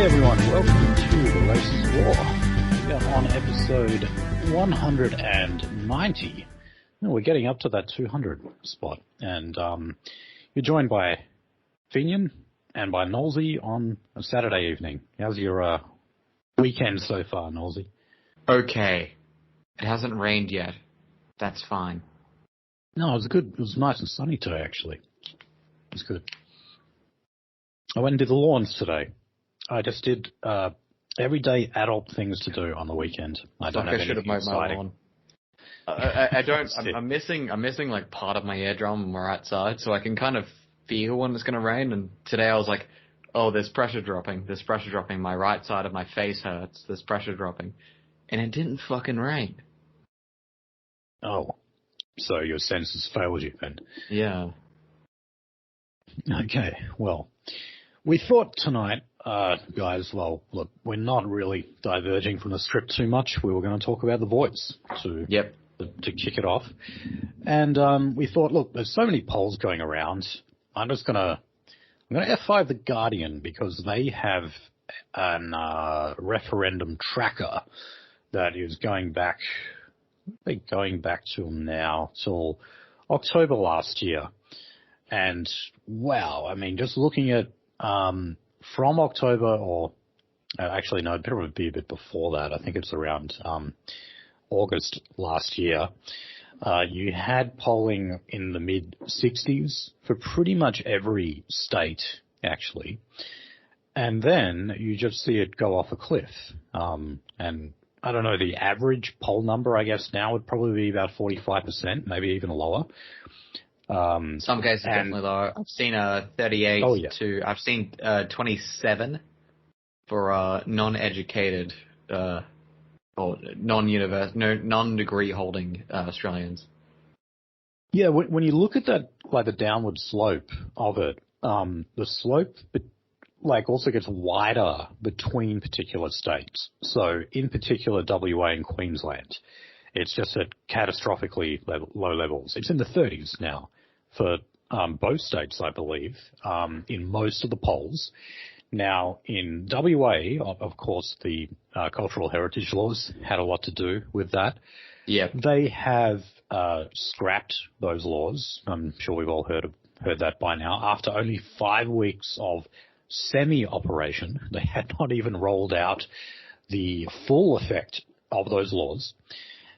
everyone, welcome to The Race War. We are on episode 190. We're getting up to that 200 spot, and you're joined by Fenian and by Nolsey on a Saturday evening. How's your weekend so far, Nolsey? Okay. It hasn't rained yet. That's fine. No, it was good. It was nice and sunny today, actually. It was good. I went and did the lawns today. I just did everyday adult things to do on the weekend. I don't have anything exciting. I'm missing like part of my eardrum when we're outside, so I can kind of feel when it's going to rain. And today I was like, oh, there's pressure dropping. My right side of my face hurts. There's pressure dropping. And it didn't fucking rain. Oh. So your senses failed you then? Yeah. Okay, well, we thought tonight, guys, well, look, we're not really diverging from the script too much. We were going to talk about the voice to kick it off. And we thought, look, there's so many polls going around. I'm going to F5 The Guardian because they have an referendum tracker that is going back till October last year. And wow, I mean, just looking at from October, or actually no, it would be a bit before that. I think it's around August last year. You had polling in the mid-60s for pretty much every state, actually. And then you just see it go off a cliff. And I don't know, the average poll number, I guess, now would probably be about 45%, maybe even lower. Some cases definitely lower. I've seen 38 I've seen 27 for non-educated or non-degree holding Australians. Yeah, when you look at that, like the downward slope of it, the slope also gets wider between particular states. So in particular, WA and Queensland, it's just at catastrophically low levels. It's in the 30s now for both states, I believe, in most of the polls. Now, in WA, of course, the cultural heritage laws had a lot to do with that. Yeah. They have scrapped those laws. I'm sure we've all heard that by now. After only 5 weeks of semi-operation, they had not even rolled out the full effect of those laws.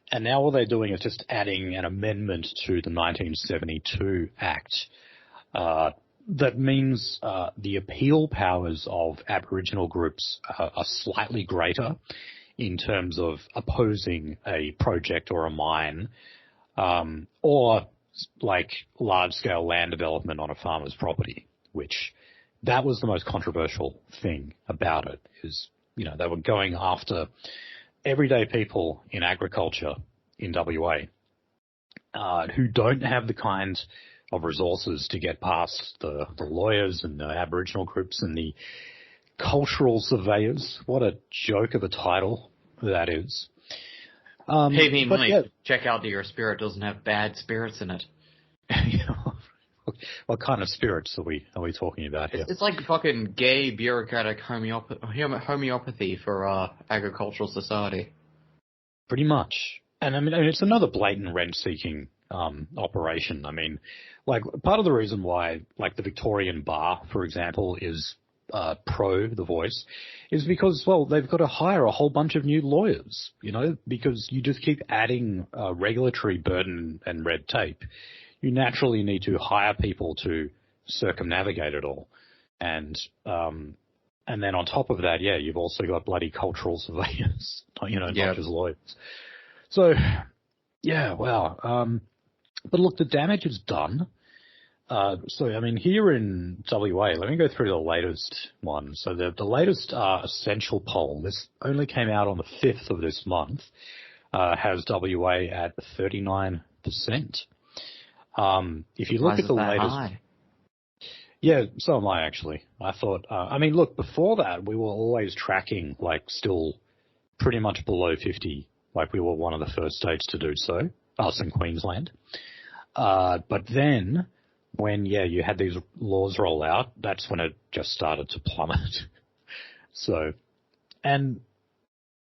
And now all they're doing is just adding an amendment to the 1972 Act that means the appeal powers of Aboriginal groups are slightly greater in terms of opposing a project or a mine or like large-scale land development on a farmer's property, which that was the most controversial thing about it is, you know, they were going after everyday people in agriculture in WA who don't have the kind of resources to get past the lawyers and the Aboriginal groups and the cultural surveyors. What a joke of a title that is. Check out that your spirit doesn't have bad spirits in it. What kind of spirits are we talking about here? It's like fucking gay bureaucratic homeopathy for agricultural society. Pretty much. And I mean, it's another blatant rent-seeking operation. I mean, like, part of the reason why, like, the Victorian Bar, for example, is pro The Voice is because, well, they've got to hire a whole bunch of new lawyers, you know, because you just keep adding regulatory burden and red tape. You naturally need to hire people to circumnavigate it all. And then on top of that, yeah, you've also got bloody cultural surveyors, you know, not just lawyers. So, yeah, wow. But look, the damage is done. So, I mean, here in WA, let me go through the latest one. So the latest essential poll, this only came out on the 5th of this month, has WA at 39%. If you look at the latest... High? Yeah, so am I, actually. I thought, I mean, look, before that, we were always tracking, like, still pretty much below 50. Like, we were one of the first states to do so, us in Queensland. But then, when, you had these laws roll out, that's when it just started to plummet. So, and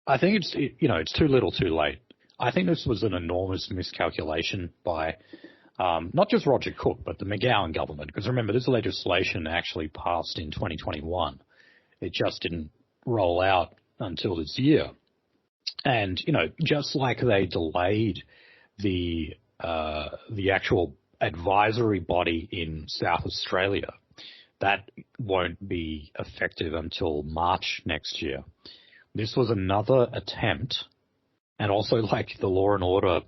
I think it's too little too late. I think this was an enormous miscalculation by not just Roger Cook, but the McGowan government. Because remember, this legislation actually passed in 2021. It just didn't roll out until this year. And, just like they delayed the actual advisory body in South Australia, that won't be effective until March next year. This was another attempt, and also like the law and order,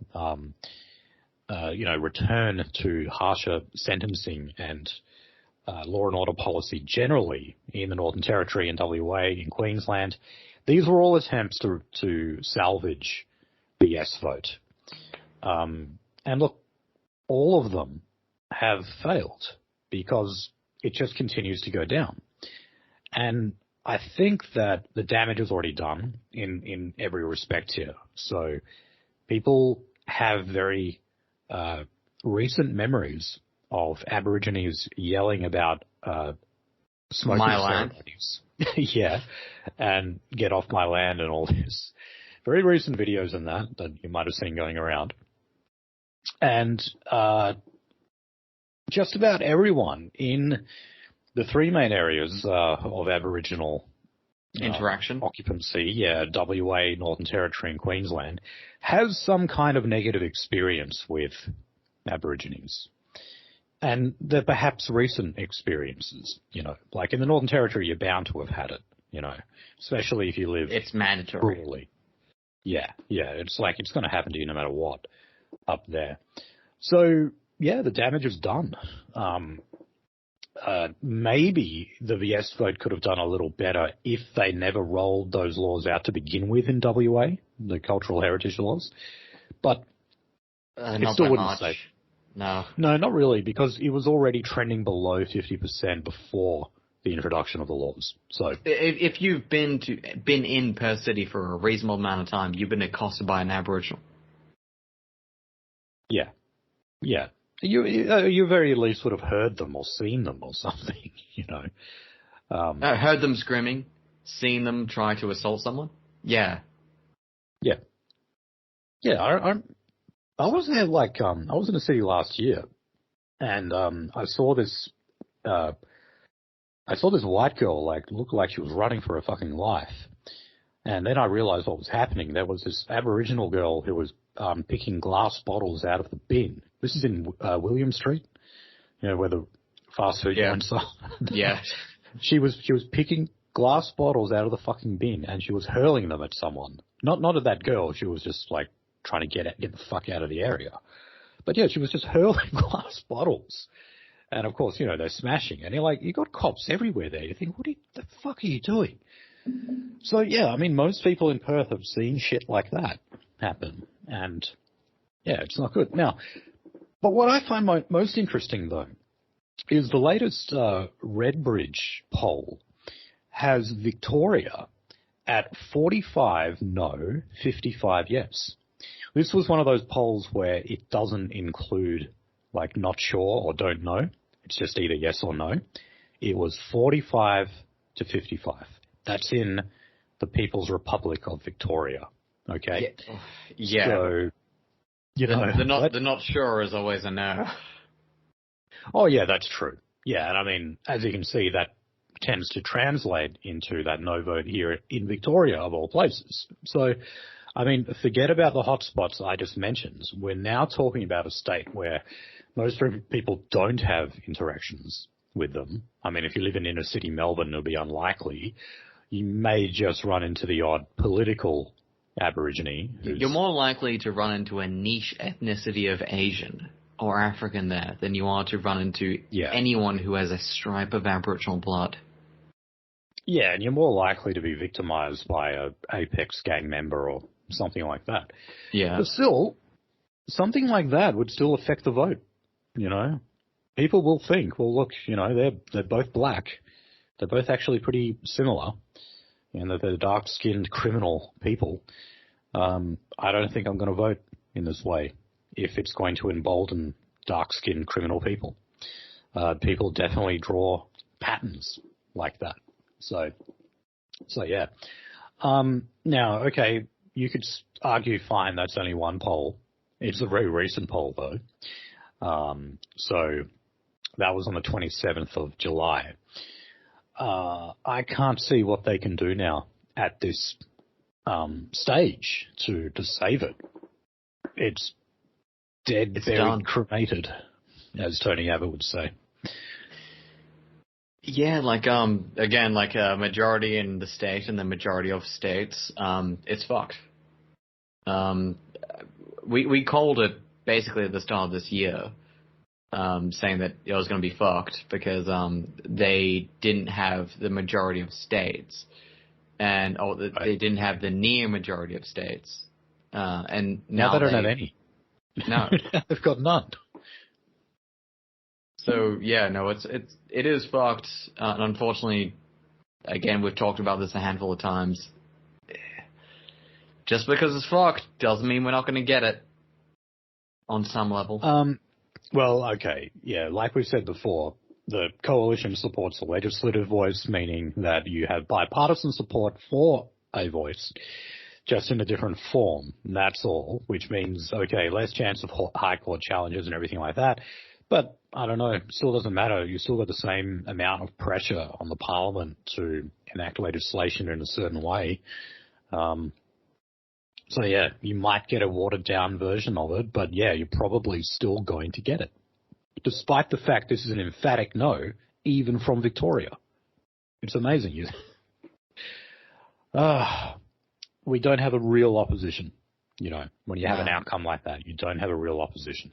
return to harsher sentencing and law and order policy generally in the Northern Territory and WA, in Queensland. These were all attempts to salvage the yes vote. And look, all of them have failed because it just continues to go down. And I think that the damage is already done in every respect here. So people have very recent memories of Aborigines yelling about smoking ceremonies. Yeah, and get off my land and all this. Very recent videos in that you might have seen going around. And just about everyone in the three main areas of Aboriginal interaction occupancy, WA, Northern Territory and Queensland, has some kind of negative experience with Aborigines. And they're perhaps recent experiences, like in the Northern Territory, you're bound to have had it, especially if you live. It's mandatory. Brutally. Yeah. It's like it's going to happen to you no matter what up there. So, the damage is done. Maybe the yes vote could have done a little better if they never rolled those laws out to begin with in WA, the cultural heritage laws. But it still wouldn't save. No, not really, because it was already trending below 50% before the introduction of the laws. So if you've been in Perth City for a reasonable amount of time, you've been accosted by an Aboriginal. Yeah. You very least would have heard them or seen them or something, Heard them screaming, seen them try to assault someone. Yeah. I was there I was in the city last year, and I saw this white girl look like she was running for her fucking life, and then I realized what was happening. There was this Aboriginal girl who was picking glass bottles out of the bin. This is in William Street, where the fast food joints are. Yeah. She was picking glass bottles out of the fucking bin, and she was hurling them at someone. Not at that girl. She was just trying to get the fuck out of the area. But she was just hurling glass bottles. And of course, they're smashing. And you got cops everywhere there. You think, what the fuck are you doing? So most people in Perth have seen shit like that happen. And it's not good. Now, but what I find most interesting though, is the latest Redbridge poll has Victoria at 45 no, 55 yes. This was one of those polls where it doesn't include not sure or don't know. It's just either yes or no. It was 45 to 55. That's in the People's Republic of Victoria. Okay. Yeah. So, the not sure is always a no. Oh yeah, that's true. Yeah, and as you can see, that tends to translate into that no vote here in Victoria of all places. So, forget about the hotspots I just mentioned. We're now talking about a state where most people don't have interactions with them. If you live in inner city Melbourne, it'll be unlikely. You may just run into the odd political Aborigine. You're more likely to run into a niche ethnicity of Asian or African there than you are to run into anyone who has a stripe of Aboriginal blood. Yeah, and you're more likely to be victimized by a Apex gang member or something like that. Yeah. But still, something like that would still affect the vote, People will think, well, look, they're both black. They're both actually pretty similar. They're dark-skinned criminal people. I don't think I'm going to vote in this way if it's going to embolden dark-skinned criminal people. People definitely draw patterns like that. So, So, yeah. Now, okay, you could argue, fine, that's only one poll. It's a very recent poll, though. So that was on the 27th of July. I can't see what they can do now at this stage to save it. It's dead, It's buried, done. cremated, as Tony Abbott would say. Yeah, like again, like a majority in the state and the majority of states, it's fucked. We called it basically at the start of this year, saying that it was going to be fucked because they didn't have the majority of states, and they didn't have the near majority of states, and now they don't have any. No, they've got none. So yeah, no, it is fucked, and unfortunately, again, we've talked about this a handful of times. Just because it's fucked doesn't mean we're not going to get it on some level. Well, okay, yeah, like we said before, the coalition supports a legislative voice, meaning that you have bipartisan support for a voice, just in a different form. And that's all, which means, okay, less chance of high court challenges and everything like that. But, I don't know, it still doesn't matter. You still got the same amount of pressure on the parliament to enact legislation in a certain way. So, yeah, you might get a watered-down version of it, but, yeah, you're probably still going to get it. Despite the fact this is an emphatic no, even from Victoria. It's amazing. We don't have a real opposition, you know, when you have an outcome like that. You don't have a real opposition.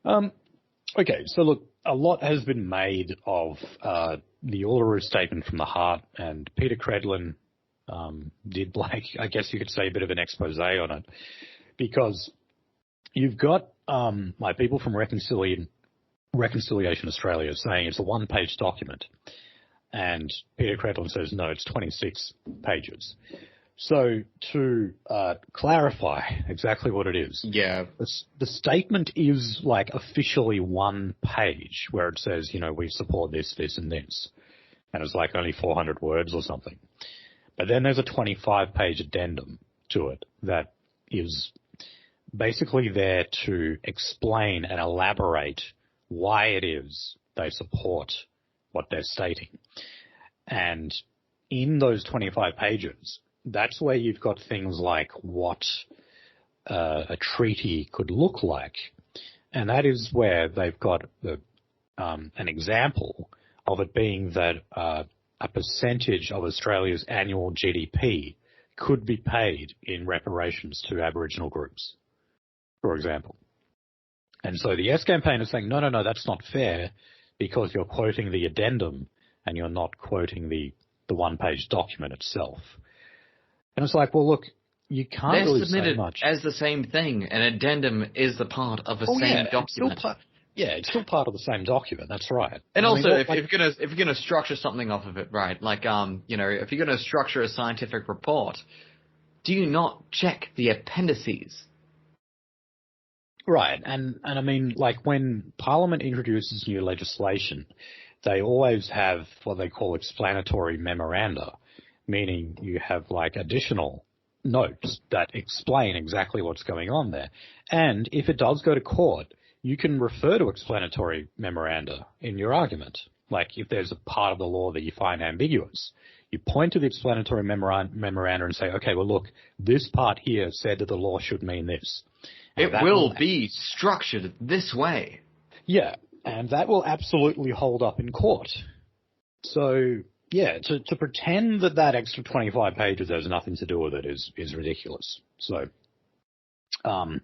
Okay, so look, a lot has been made of the Uluru Statement from the Heart, and Peter Credlin did, like, I guess you could say, a bit of an expose on it, because you've got my people from Reconciliation Australia saying it's a one-page document, and Peter Credlin says, no, it's 26 pages. So to clarify exactly what it is, yeah, the statement is like officially one page where it says, you know, we support this, this, and this, and it's like only 400 words or something. But then there's a 25-page addendum to it that is basically there to explain and elaborate why it is they support what they're stating. And in those 25 pages, that's where you've got things like what a treaty could look like. And that is where they've got an example of it being that a percentage of Australia's annual GDP could be paid in reparations to Aboriginal groups, for example. And so the Yes campaign is saying, no, that's not fair because you're quoting the addendum and you're not quoting the one-page document itself. And it's like, well, look, you can't they're really submitted say much. as the same thing. An addendum is the part of the same document. It's still part of the same document. That's right. And also, if you're gonna structure something off of it, right? Like, you know, if you're gonna structure a scientific report, do you not check the appendices? Right, and I mean, like when Parliament introduces new legislation, they always have what they call explanatory memoranda, meaning you have like additional notes that explain exactly what's going on there. And if it does go to court, you can refer to explanatory memoranda in your argument. Like if there's a part of the law that you find ambiguous, you point to the explanatory memoranda and say, okay, well, look, this part here said that the law should mean this. It will be structured this way. Yeah, and that will absolutely hold up in court. So, yeah, to pretend that extra 25 pages has nothing to do with it is ridiculous. So, and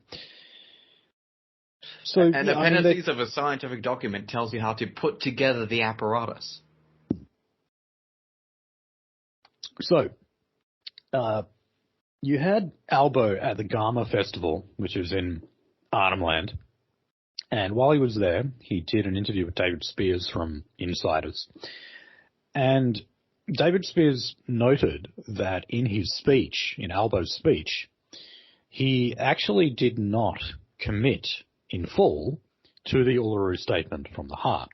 appendices of a scientific document tells you how to put together the apparatus. So, you had Albo at the Gama Festival, which is in Arnhem Land, and while he was there, he did an interview with David Spears from Insiders. And David Spears noted that in his speech, in Albo's speech, he actually did not commit in full to the Uluru Statement from the Heart.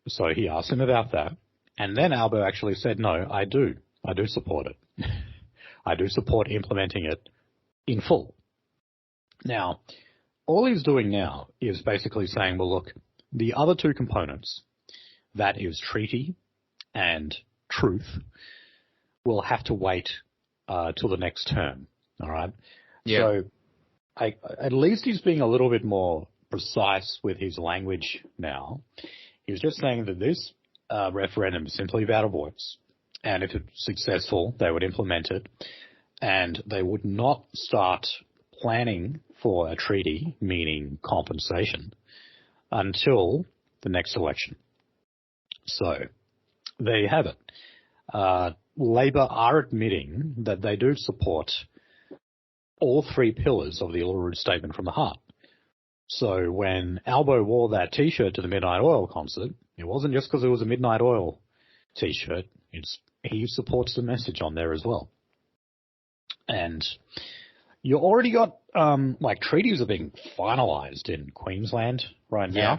So he asked him about that, And then Albo actually said, no, I do support it. I do support implementing it in full. Now, all he's doing now is basically saying, well, look, the other two components, that is treaty and truth, will have to wait till the next term. All right? Yeah. So at least he's being a little bit more precise with his language now. He was just saying that this referendum is simply about a voice, and if it's successful, they would implement it, and they would not start planning for a treaty, meaning compensation, until the next election. So there you have it. Labor are admitting that they do support all three pillars of the Uluru Statement from the Heart. So when Albo wore that T-shirt to the Midnight Oil concert, it wasn't just because it was a Midnight Oil T-shirt. He supports the message on there as well. And you already got, treaties are being finalised in Queensland right now. Yeah.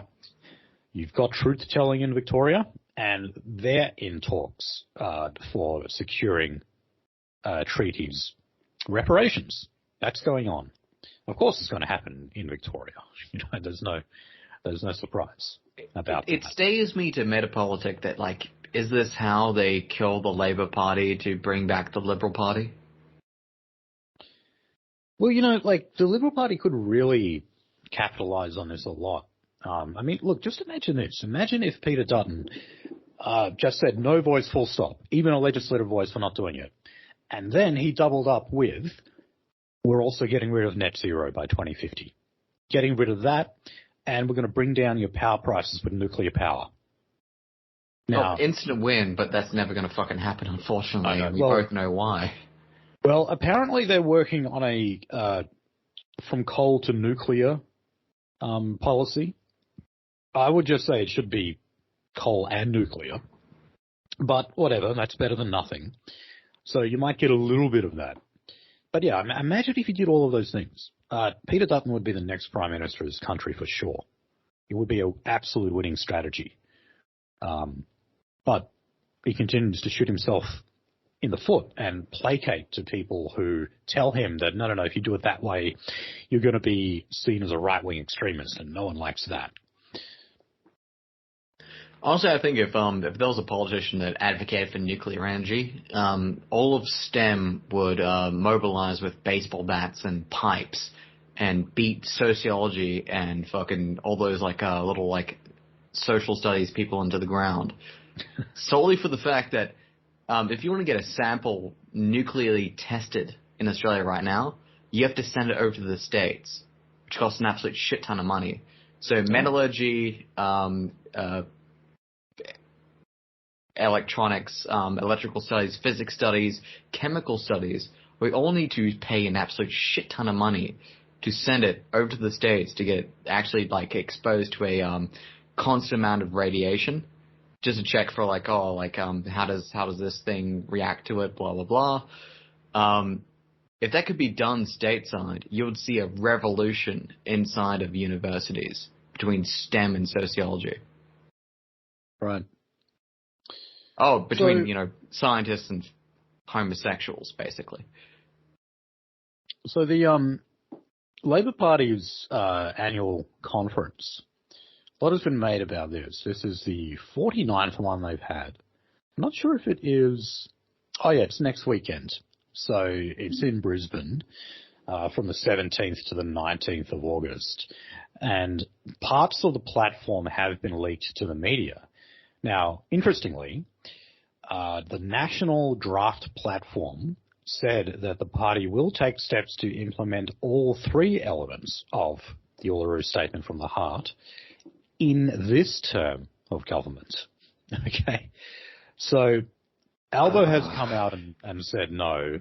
You've got truth-telling in Victoria, and they're in talks for securing treaties. Reparations, that's going on. Of course, it's going to happen in Victoria. There's no surprise about that. It stays me to metapolitic that, is this how they kill the Labour Party to bring back the Liberal Party? Well, the Liberal Party could really capitalise on this a lot. Look, just imagine this. Imagine if Peter Dutton just said no voice full stop, even a legislative voice for not doing it. And then he doubled up with, we're also getting rid of net zero by 2050. Getting rid of that, and we're going to bring down your power prices with nuclear power. Now, instant win, but that's never going to fucking happen, unfortunately. And we both know why. Well, apparently they're working on a from coal to nuclear policy. I would just say it should be coal and nuclear. But whatever, that's better than nothing. So you might get a little bit of that. But yeah, imagine if you did all of those things. Peter Dutton would be the next Prime Minister of this country for sure. It would be an absolute winning strategy. But he continues to shoot himself in the foot and placate to people who tell him that, no, if you do it that way, you're going to be seen as a right-wing extremist, and no one likes that. Also, I think if there was a politician that advocated for nuclear energy, all of STEM would mobilize with baseball bats and pipes and beat sociology and fucking all those little social studies people into the ground. Solely for the fact that if you want to get a sample nuclearly tested in Australia right now, you have to send it over to the States, which costs an absolute shit ton of money. So metallurgy, electronics, electrical studies, physics studies, chemical studies, we all need to pay an absolute shit ton of money to send it over to the States to get actually exposed to a constant amount of radiation, just to check for how does this thing react to it, blah blah blah. If that could be done stateside, you would see a revolution inside of universities between STEM and sociology. Right. Oh, between scientists and homosexuals, basically. So the Labor Party's annual conference, a lot has been made about this. This is the 49th one they've had. I'm not sure if it is... Oh, yeah, it's next weekend. So it's in Brisbane from the 17th to the 19th of August. And parts of the platform have been leaked to the media. Now, interestingly, the National Draft Platform said that the party will take steps to implement all three elements of the Uluru Statement from the Heart in this term of government. Okay. So Albo has come out and said no,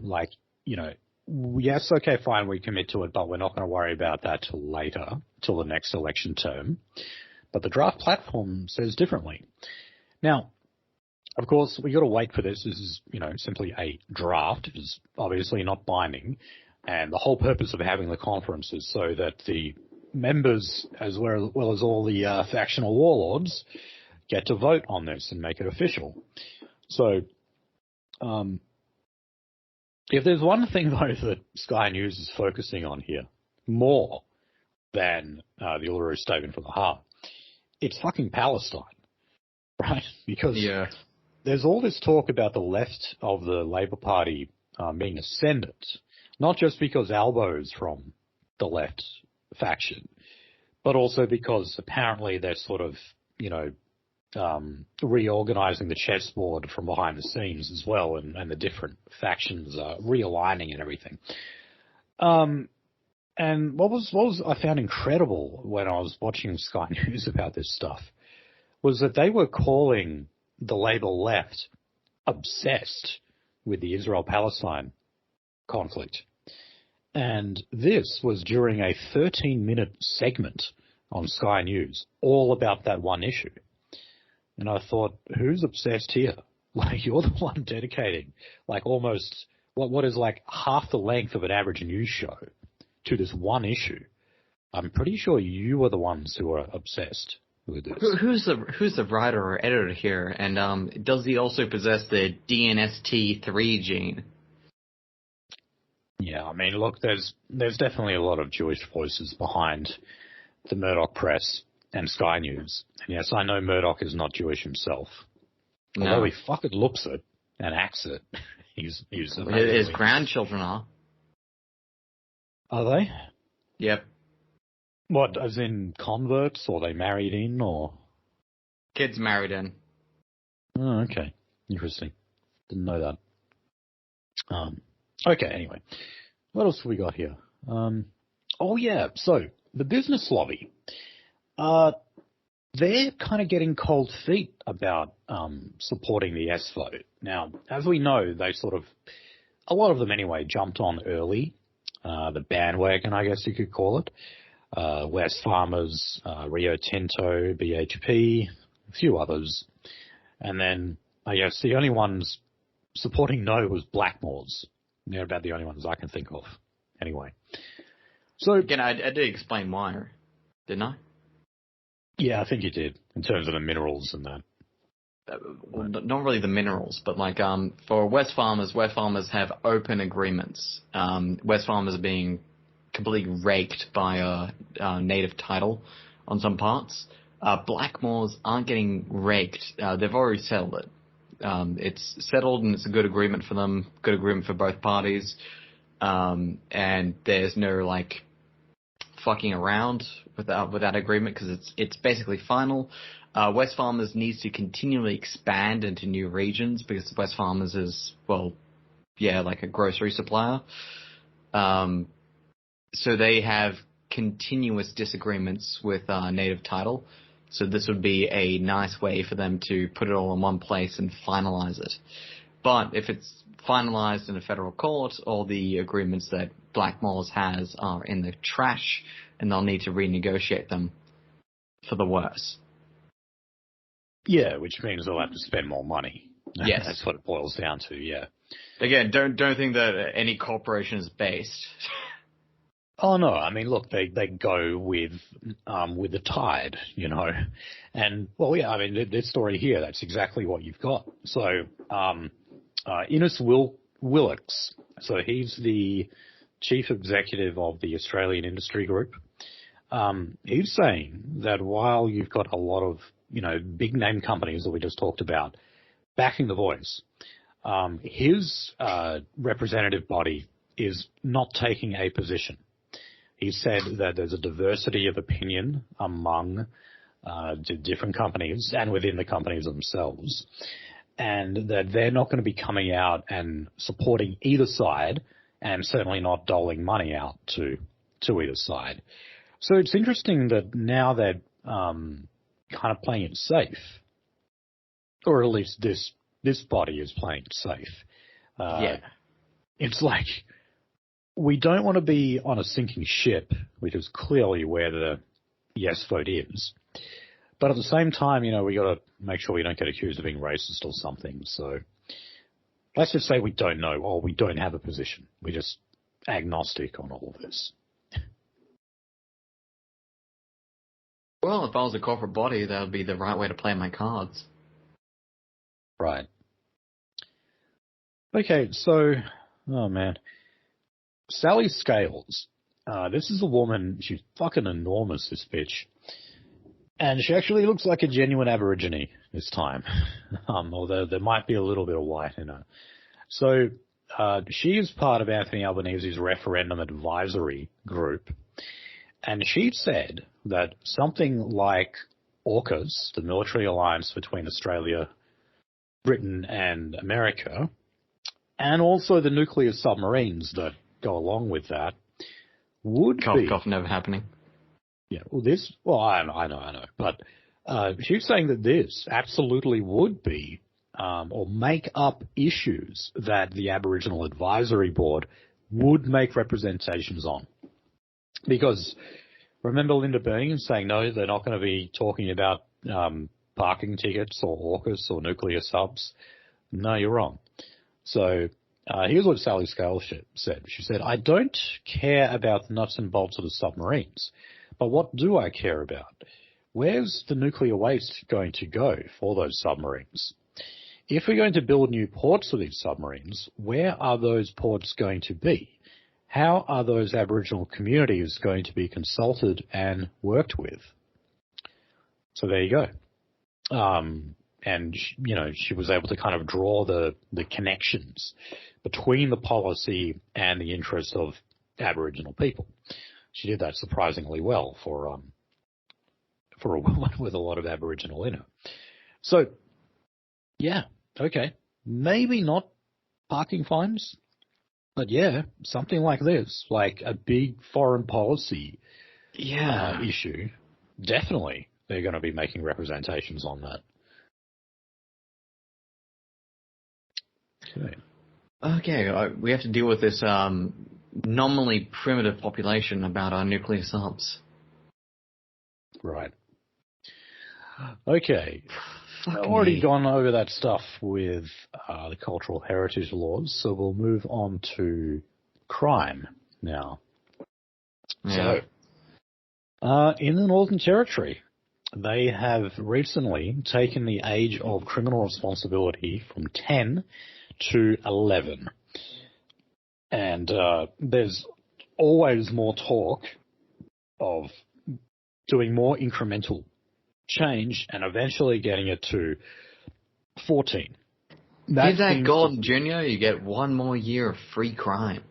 yes, okay, fine, we commit to it, but we're not going to worry about that till later, till the next election term. But the draft platform says differently. Now, of course, we got to wait for this. This is, simply a draft. It is obviously not binding. And the whole purpose of having the conference is so that the members, as well as all the factional warlords, get to vote on this and make it official. So, if there's one thing, though, that Sky News is focusing on here, more than the Uluru Statement from the Heart, it's fucking Palestine, right? Because there's all this talk about the left of the Labour Party being ascendant, not just because Albo is from the left faction, but also because apparently they're sort of, reorganizing the chessboard from behind the scenes as well, and the different factions are realigning and everything. And what was I found incredible when I was watching Sky News about this stuff was that they were calling the Labour left obsessed with the Israel-Palestine conflict. And this was during a 13-minute segment on Sky News, all about that one issue. And I thought, who's obsessed here? Like, you're the one dedicating, like, almost what is like half the length of an average news show to this one issue. I'm pretty sure you were the ones who were obsessed with this. Who's the writer or editor here? And does he also possess the DNST3 gene? Yeah, I mean, look, there's definitely a lot of Jewish voices behind the Murdoch press and Sky News. And yes, I know Murdoch is not Jewish himself. No. Although he fucking looks it and acts it. He's his grandchildren are. Are they? Yep. What, as in converts, or they married in, or? Kids married in. Oh, okay. Interesting. Didn't know that. Okay, anyway. What else have we got here? Oh, yeah. So, the business lobby. They're kind of getting cold feet about supporting the yes vote. Now, as we know, they sort of, a lot of them anyway, jumped on early. The bandwagon, I guess you could call it. West Farmers, Rio Tinto, BHP, a few others. And then, I guess, the only ones supporting no was Blackmores. They're about the only ones I can think of. Anyway. So again, I did explain why, didn't I? Yeah, I think you did, in terms of the minerals and that. Well, not really the minerals, but like for West Farmers have open agreements. West Farmers are being completely raked by a native title on some parts. Blackmores aren't getting raked. They've already settled it. It's settled and it's a good agreement for them, good agreement for both parties. And there's no like fucking around with that agreement because it's basically final. West Farmers needs to continually expand into new regions because West Farmers is, like a grocery supplier. So they have continuous disagreements with native title. So this would be a nice way for them to put it all in one place and finalize it. But if it's finalized in a federal court, all the agreements that Blackmores has are in the trash, and they'll need to renegotiate them for the worse. Yeah, which means they'll have to spend more money. Yes. That's what it boils down to, yeah. Again, don't think that any corporation is based. Oh, no. I mean, look, they go with the tide, And, I mean, this story here, that's exactly what you've got. So, Innes Willocks, so he's the chief executive of the Australian Industry Group. He's saying that while you've got a lot of, big name companies that we just talked about backing the voice, his representative body is not taking a position. He said that there's a diversity of opinion among the different companies and within the companies themselves, and that they're not going to be coming out and supporting either side, and certainly not doling money out to either side. So it's interesting that now they're kind of playing it safe, or at least this body is playing it safe. It's like, we don't want to be on a sinking ship, which is clearly where the yes vote is. But at the same time, we got to make sure we don't get accused of being racist or something. So let's just say we don't know, or we don't have a position. We're just agnostic on all of this. Well, if I was a corporate body, that would be the right way to play my cards. Right. Okay, so, oh man. Sally Scales. This is a woman, she's fucking enormous, this bitch. And she actually looks like a genuine Aborigine this time. Although there might be a little bit of white in her. So, she is part of Anthony Albanese's referendum advisory group. And she said that something like AUKUS, the military alliance between Australia, Britain and America, and also the nuclear submarines that go along with that, would Cough, be... cough, never happening. Yeah, well, I know. But she was saying that this absolutely would be or make up issues that the Aboriginal Advisory Board would make representations on. Because remember Linda Burney saying, no, they're not going to be talking about parking tickets or AUKUS or nuclear subs? No, you're wrong. So here's what Sally Scales said. She said, I don't care about the nuts and bolts of the submarines, but what do I care about? Where's the nuclear waste going to go for those submarines? If we're going to build new ports for these submarines, where are those ports going to be? How are those Aboriginal communities going to be consulted and worked with? So there you go. And, she was able to kind of draw the connections between the policy and the interests of Aboriginal people. She did that surprisingly well for a woman with a lot of Aboriginal in her. So, yeah, okay. Maybe not parking fines, but yeah, something like this, like a big foreign policy issue. Definitely they're going to be making representations on that. Okay, we have to deal with this nominally primitive population about our nuclear subs. Right. Okay. Fuck I've already me. gone over that stuff with the cultural heritage laws, so we'll move on to crime now. Yeah. So, in the Northern Territory, they have recently taken the age of criminal responsibility from 10 to 11. And there's always more talk of doing more incremental change and eventually getting it to 14. Give that God, Junior, you get one more year of free crime.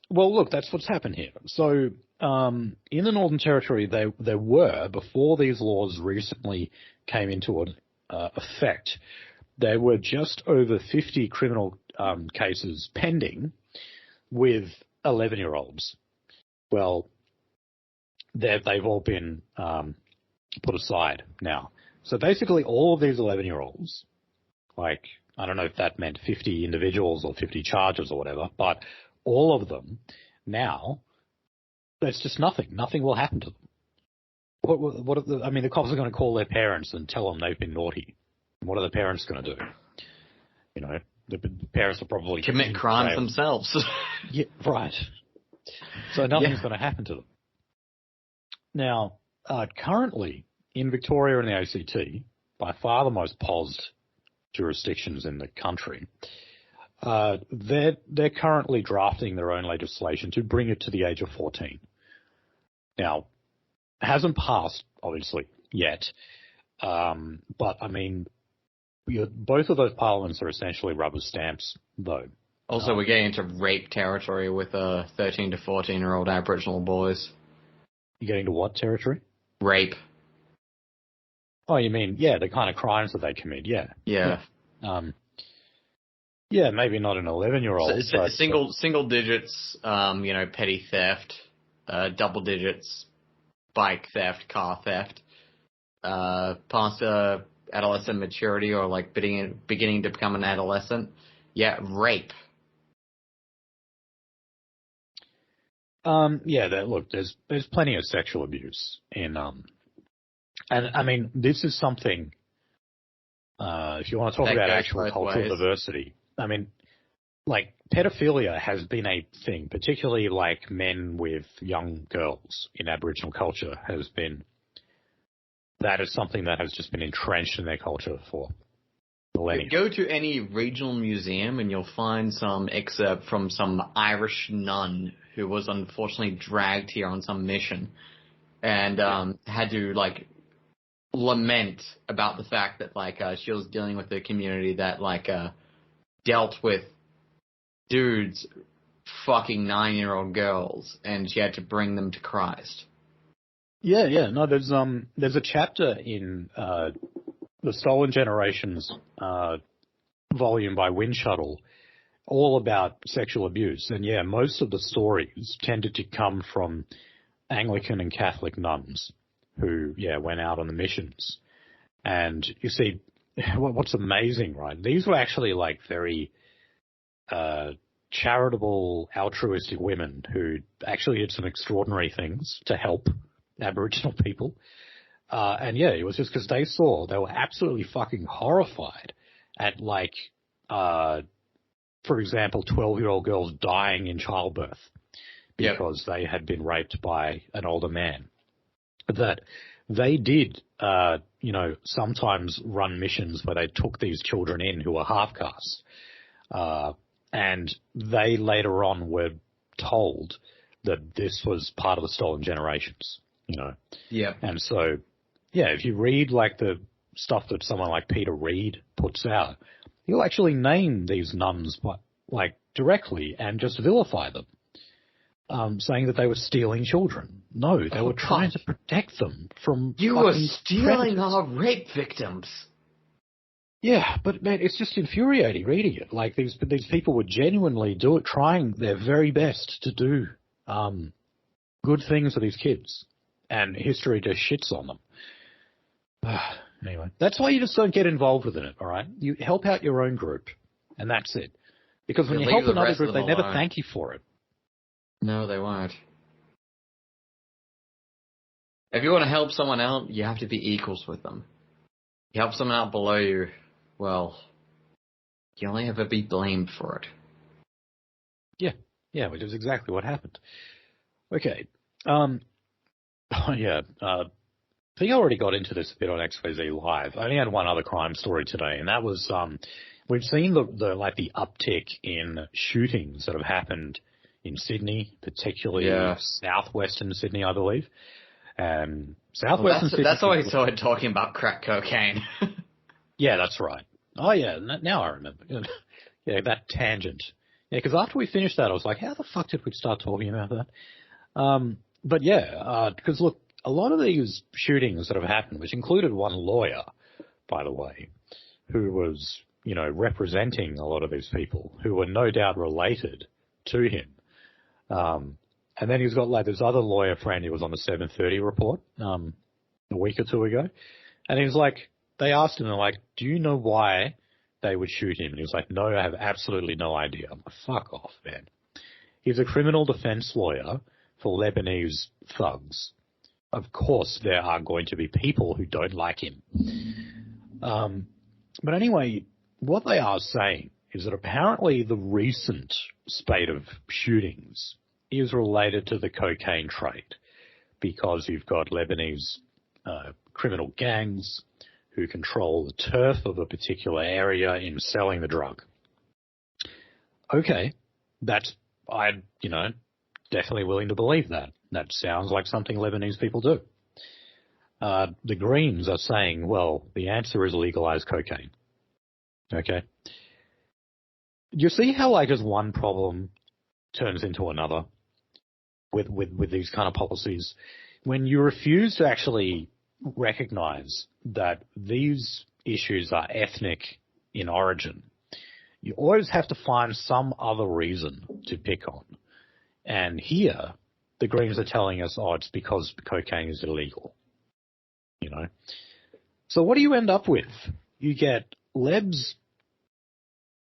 Well, look, that's what's happened here. So, in the Northern Territory, there were, before these laws recently came into effect, there were just over 50 criminal cases pending with 11-year-olds. Well, they've all been put aside now. So basically all of these 11-year-olds, like, I don't know if that meant 50 individuals or 50 charges or whatever, but all of them now, there's just nothing. Nothing will happen to them. The cops are going to call their parents and tell them they've been naughty. What are the parents going to do? The parents will probably commit crimes themselves. Yeah, right. So nothing's going to happen to them. Now, currently in Victoria and the ACT, by far the most POS jurisdictions in the country, they're currently drafting their own legislation to bring it to the age of 14. Now, it hasn't passed, obviously, yet, but I mean, both of those parliaments are essentially rubber stamps, though. Also, we're getting into rape territory with 13 to 14-year-old Aboriginal boys. You're getting to what territory? Rape. Oh, you mean, yeah, the kind of crimes that they commit, yeah. Yeah. Yeah, maybe not an 11-year-old. Single digits, petty theft, double digits, bike theft, car theft, past adolescent maturity or like beginning to become an adolescent. Yeah, rape. Look, there's plenty of sexual abuse in and I mean, this is something. If you want to talk about actual cultural diversity, I mean, like pedophilia has been a thing, particularly like men with young girls in Aboriginal culture that is something that has just been entrenched in their culture for millennia. Go to any regional museum and you'll find some excerpt from some Irish nun who was unfortunately dragged here on some mission and had to like lament about the fact that like she was dealing with a community that like dealt with dudes fucking 9-year-old girls and she had to bring them to Christ. Yeah. No, there's a chapter in the Stolen Generations volume by Wind Shuttle, all about sexual abuse. And yeah, most of the stories tended to come from Anglican and Catholic nuns who, went out on the missions. And you see, what's amazing, right? These were actually like very charitable, altruistic women who actually did some extraordinary things to help Aboriginal people. And yeah, it was just because they were absolutely fucking horrified at like, for example, 12-year-old girls dying in childbirth because they had been raped by an older man. That they did, sometimes run missions where they took these children in who were half-caste. And they later on were told that this was part of the Stolen Generations, Yeah. And so, if you read like the stuff that someone like Peter Reed puts out, he'll actually name these nuns like directly and just vilify them, saying that they were stealing children. No, they were trying to protect them from. You were stealing our rape victims. Yeah, but man, it's just infuriating reading it. Like these people would genuinely trying their very best to do good things for these kids, and history just shits on them. Anyway, that's why you just don't get involved with it, all right? You help out your own group, and that's it. Because when you help another group, they never thank you for it. No, they won't. If you want to help someone out, you have to be equals with them. You help someone out below you, well, you only ever be blamed for it. Yeah, which is exactly what happened. Okay. I think I already got into this a bit on XYZ Live. I only had one other crime story today, and that was we've seen the uptick in shootings that have happened in Sydney, particularly southwestern Sydney, I believe. Sydney. That's why we started talking about crack cocaine. Yeah, that's right. Oh yeah, now I remember. Yeah, that tangent. Yeah, because after we finished that, I was like, how the fuck did we start talking about that? But yeah, because look, a lot of these shootings that have happened, which included one lawyer, by the way, who was, representing a lot of these people who were no doubt related to him. And then he's got like this other lawyer friend who was on the 7:30 report a week or two ago. And he was like, they asked him, they're like, do you know why they would shoot him? And he was like, no, I have absolutely no idea. I'm like, fuck off, man. He's a criminal defense lawyer for Lebanese thugs. Of course, there are going to be people who don't like him. But anyway, what they are saying is that apparently the recent spate of shootings is related to the cocaine trade because you've got Lebanese criminal gangs who control the turf of a particular area in selling the drug. Okay, I'm definitely willing to believe that. That sounds like something Lebanese people do. The Greens are saying, well, the answer is legalize cocaine. Okay. You see how like as one problem turns into another with these kind of policies? When you refuse to actually recognize that these issues are ethnic in origin, you always have to find some other reason to pick on. And here, the Greens are telling us, it's because cocaine is illegal. So what do you end up with? You get Lebs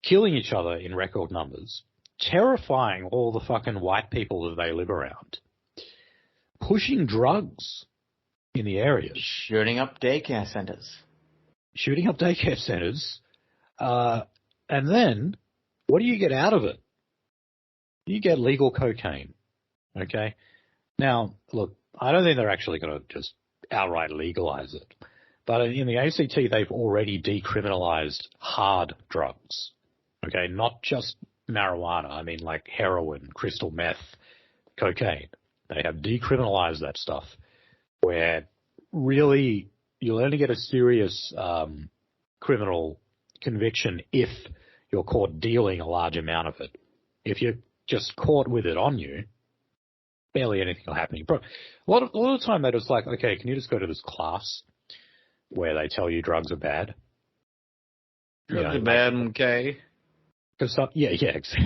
killing each other in record numbers, terrifying all the fucking white people that they live around, pushing drugs in the area. Shooting up daycare centers. And then, what do you get out of it? You get legal cocaine. Okay? Now, look, I don't think they're actually going to just outright legalize it. But in the ACT, they've already decriminalized hard drugs. Okay, not just marijuana. I mean, like heroin, crystal meth, cocaine. They have decriminalized that stuff, where really you'll only get a serious criminal conviction if you're caught dealing a large amount of it. If you're just caught with it on you, barely anything will happen. A lot of the time they're just like, okay, can you just go to this class where they tell you drugs are bad? Drugs are bad, okay. Because exactly.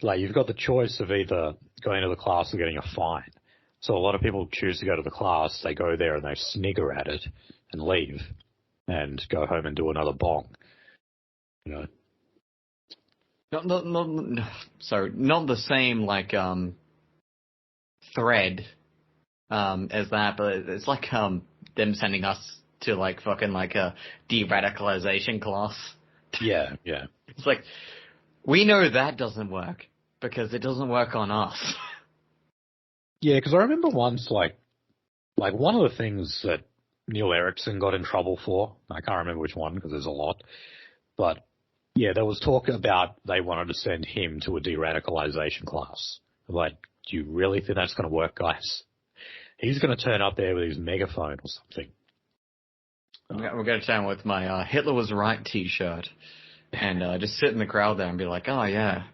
Like you've got the choice of either going to the class or getting a fine. So a lot of people choose to go to the class. They go there and they snigger at it and leave, and go home and do another bong. You know. Not the same like thread as that, but it's like them sending us to like fucking like a de-radicalization class. Yeah. It's like, we know that doesn't work because it doesn't work on us. Yeah, because I remember once, like one of the things that Neil Erikson got in trouble for, I can't remember which one because there's a lot, but yeah, there was talk about they wanted to send him to a de-radicalization class. Like, do you really think that's going to work, guys? He's going to turn up there with his megaphone or something. We're going to town with my Hitler was right t-shirt and just sit in the crowd there and be like, oh, yeah.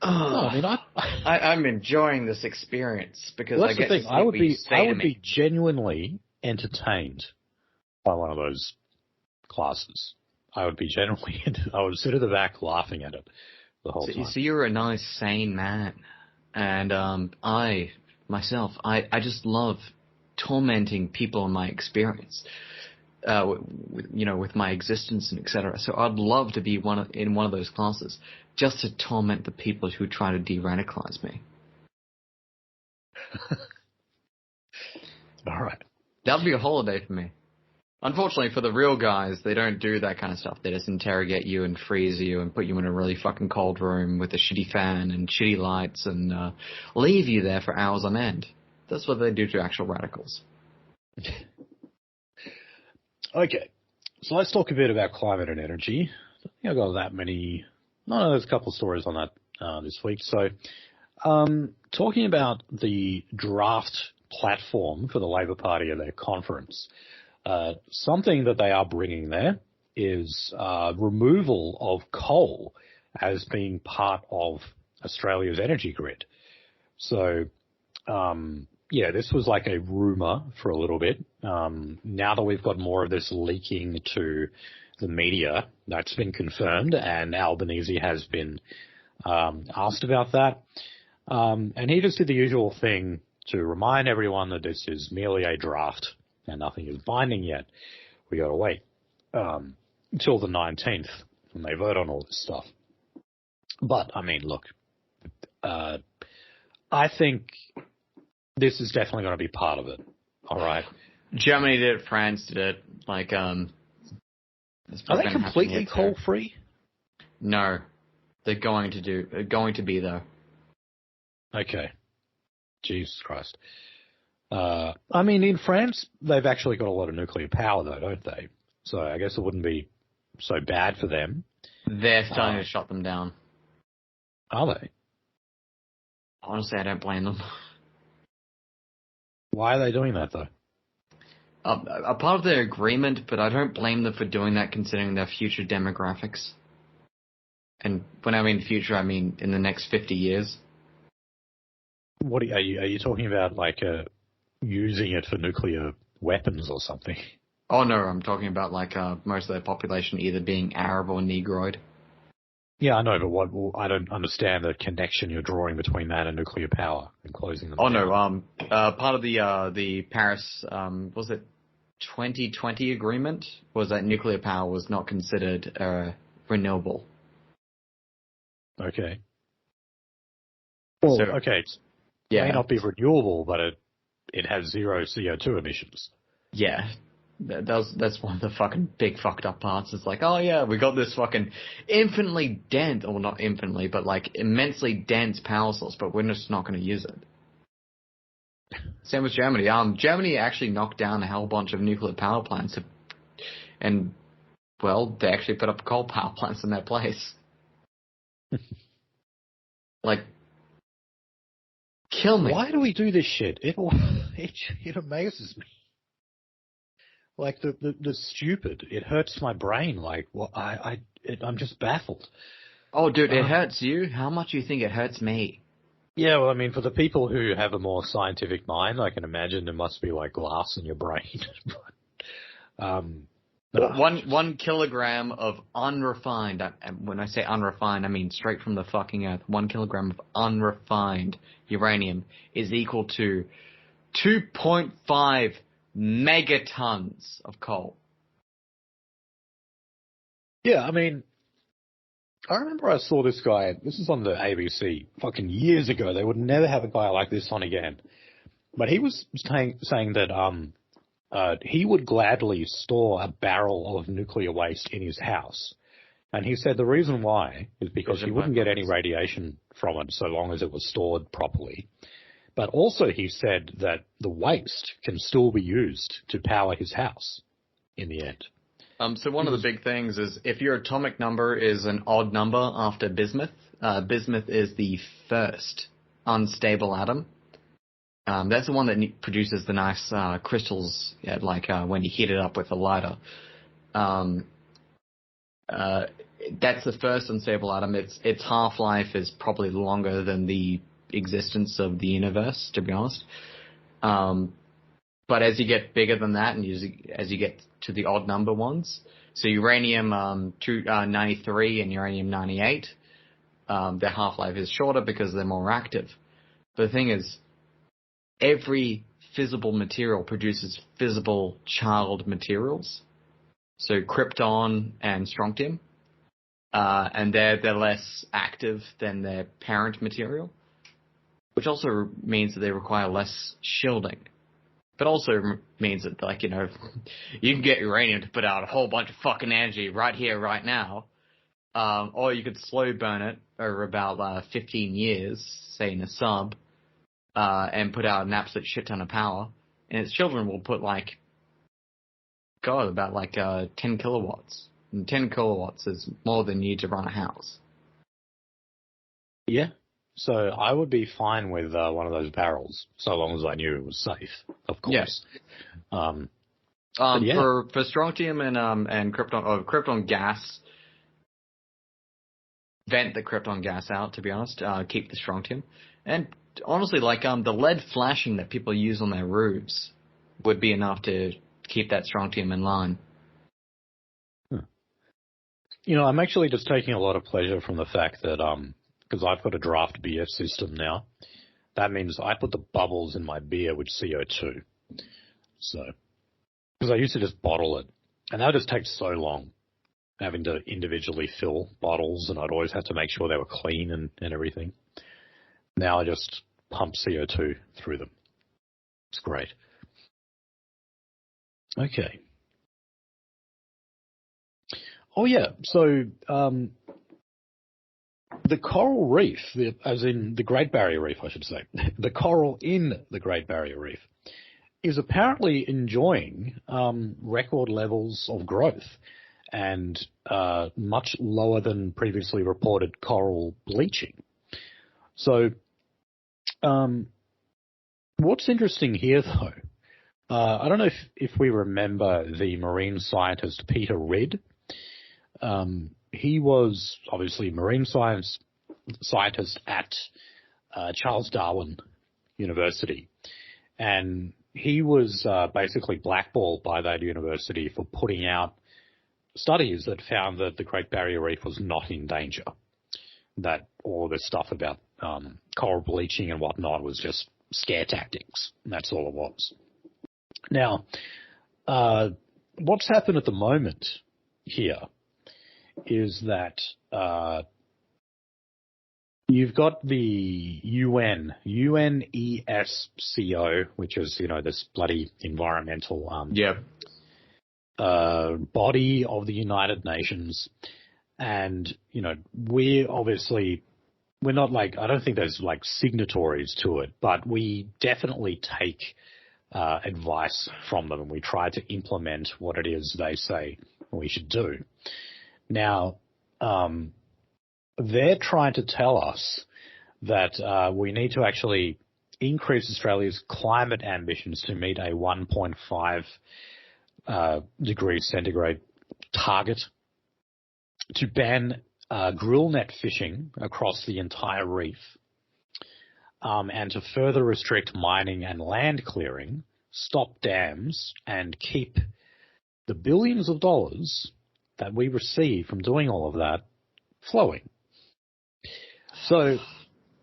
I'm enjoying this experience because I get to see what you say to me. I would be genuinely entertained by one of those classes. I would be genuinely I would sit at the back laughing at it the whole time. So you're a nice, sane man. And I just love tormenting people in my experience, with my existence and etc. So I'd love to be in one of those classes just to torment the people who try to de-radicalize me. All right. That'd be a holiday for me. Unfortunately, for the real guys, they don't do that kind of stuff. They just interrogate you and freeze you and put you in a really fucking cold room with a shitty fan and shitty lights and leave you there for hours on end. That's what they do to actual radicals. Okay, so let's talk a bit about climate and energy. I think I've got that many. No, there's a couple of stories on that this week. So, talking about the draft platform for the Labor Party at their conference, something that they are bringing there is removal of coal as being part of Australia's energy grid. So, this was like a rumor for a little bit. Now that we've got more of this leaking to the media, that's been confirmed, and Albanese has been asked about that. And he just did the usual thing to remind everyone that this is merely a draft and nothing is binding yet. We got to wait until the 19th when they vote on all this stuff. But, I mean, look, I think this is definitely going to be part of it. All right. Germany did it. France did it. Like, are they completely coal-free? No, they're going to be though. Okay. Jesus Christ. I mean, in France, they've actually got a lot of nuclear power, though, don't they? So I guess it wouldn't be so bad for them. They're starting to shut them down. Are they? Honestly, I don't blame them. Why are they doing that, though? A part of their agreement, but I don't blame them for doing that considering their future demographics. And when I mean future, I mean in the next 50 years. What are you talking about, like using it for nuclear weapons or something? Oh, no, I'm talking about like most of their population either being Arab or Negroid. Yeah, I know, but I don't understand the connection you're drawing between that and nuclear power and closing them. Oh, down. No, part of the Paris, was it 2020 agreement, was that nuclear power was not considered renewable. Okay. Well, okay, it may not be renewable, but it has zero CO2 emissions. Yeah. That's one of the fucking big fucked up parts. It's like, oh yeah, we got this fucking infinitely dense, or not infinitely, but like immensely dense power source, but we're just not going to use it. Same with Germany. Germany actually knocked down a whole bunch of nuclear power plants, and well, they actually put up coal power plants in their place. Like, kill me. Why do we do this shit? It amazes me. Like the stupid, it hurts my brain. Like, well, I'm just baffled. Oh, dude, it hurts you. How much do you think it hurts me? Yeah, well, I mean, for the people who have a more scientific mind, I can imagine there must be like glass in your brain. One kilogram of unrefined, when I say unrefined, I mean straight from the fucking earth, 1 kilogram of unrefined uranium is equal to 2.5 megatons of coal. Yeah, I mean, I remember I saw this guy, this is on the ABC, fucking years ago. They would never have a guy like this on again. But he was saying that he would gladly store a barrel of nuclear waste in his house. And he said the reason why is because he wouldn't get any radiation from it so long as it was stored properly. But also he said that the waste can still be used to power his house in the end. So one of the big things is if your atomic number is an odd number after bismuth, bismuth is the first unstable atom. That's the one that produces the nice crystals, when you heat it up with a lighter. That's the first unstable atom. Its half-life is probably longer than the existence of the universe, to be honest. But as you get bigger than that, and as you get to the odd number ones, so uranium 93 and uranium 98, their half-life is shorter because they're more active. But the thing is, every fissile material produces fissile child materials, so krypton and strontium, and they're less active than their parent material, which also means that they require less shielding. But also means that, you can get uranium to put out a whole bunch of fucking energy right here, right now, or you could slow burn it over about 15 years, say in a sub, and put out an absolute shit ton of power, and its children will put about 10 kilowatts. And 10 kilowatts is more than you need to run a house. Yeah. So I would be fine with one of those barrels, so long as I knew it was safe, of course. Yeah. Yeah. For strontium and krypton gas, vent the krypton gas out, to be honest, keep the strontium. And honestly, the lead flashing that people use on their roofs would be enough to keep that strontium in line. I'm actually just taking a lot of pleasure from the fact that, because I've got a draft beer system now, that means I put the bubbles in my beer with CO2. So, because I used to just bottle it, and that would just take so long, having to individually fill bottles, and I'd always have to make sure they were clean and everything. Now I just pump CO2 through them. It's great. Okay. Oh, yeah. So, the coral reef, as in the Great Barrier Reef, I should say, the coral in the Great Barrier Reef is apparently enjoying record levels of growth and much lower than previously reported coral bleaching. So, what's interesting here, though, I don't know if we remember the marine scientist Peter Ridd. He was obviously a marine scientist at Charles Darwin University, and he was basically blackballed by that university for putting out studies that found that the Great Barrier Reef was not in danger, that all this stuff about coral bleaching and whatnot was just scare tactics. That's all it was. Now, what's happened at the moment here is that you've got the UNESCO, which is, this bloody environmental body of the United Nations. And, we're we're not like, I don't think there's like signatories to it, but we definitely take advice from them and we try to implement what it is they say we should do. Now, they're trying to tell us that we need to actually increase Australia's climate ambitions to meet a 1.5 degrees centigrade target, to ban drill net fishing across the entire reef, and to further restrict mining and land clearing, stop dams, and keep the billions of dollars that we receive from doing all of that flowing. So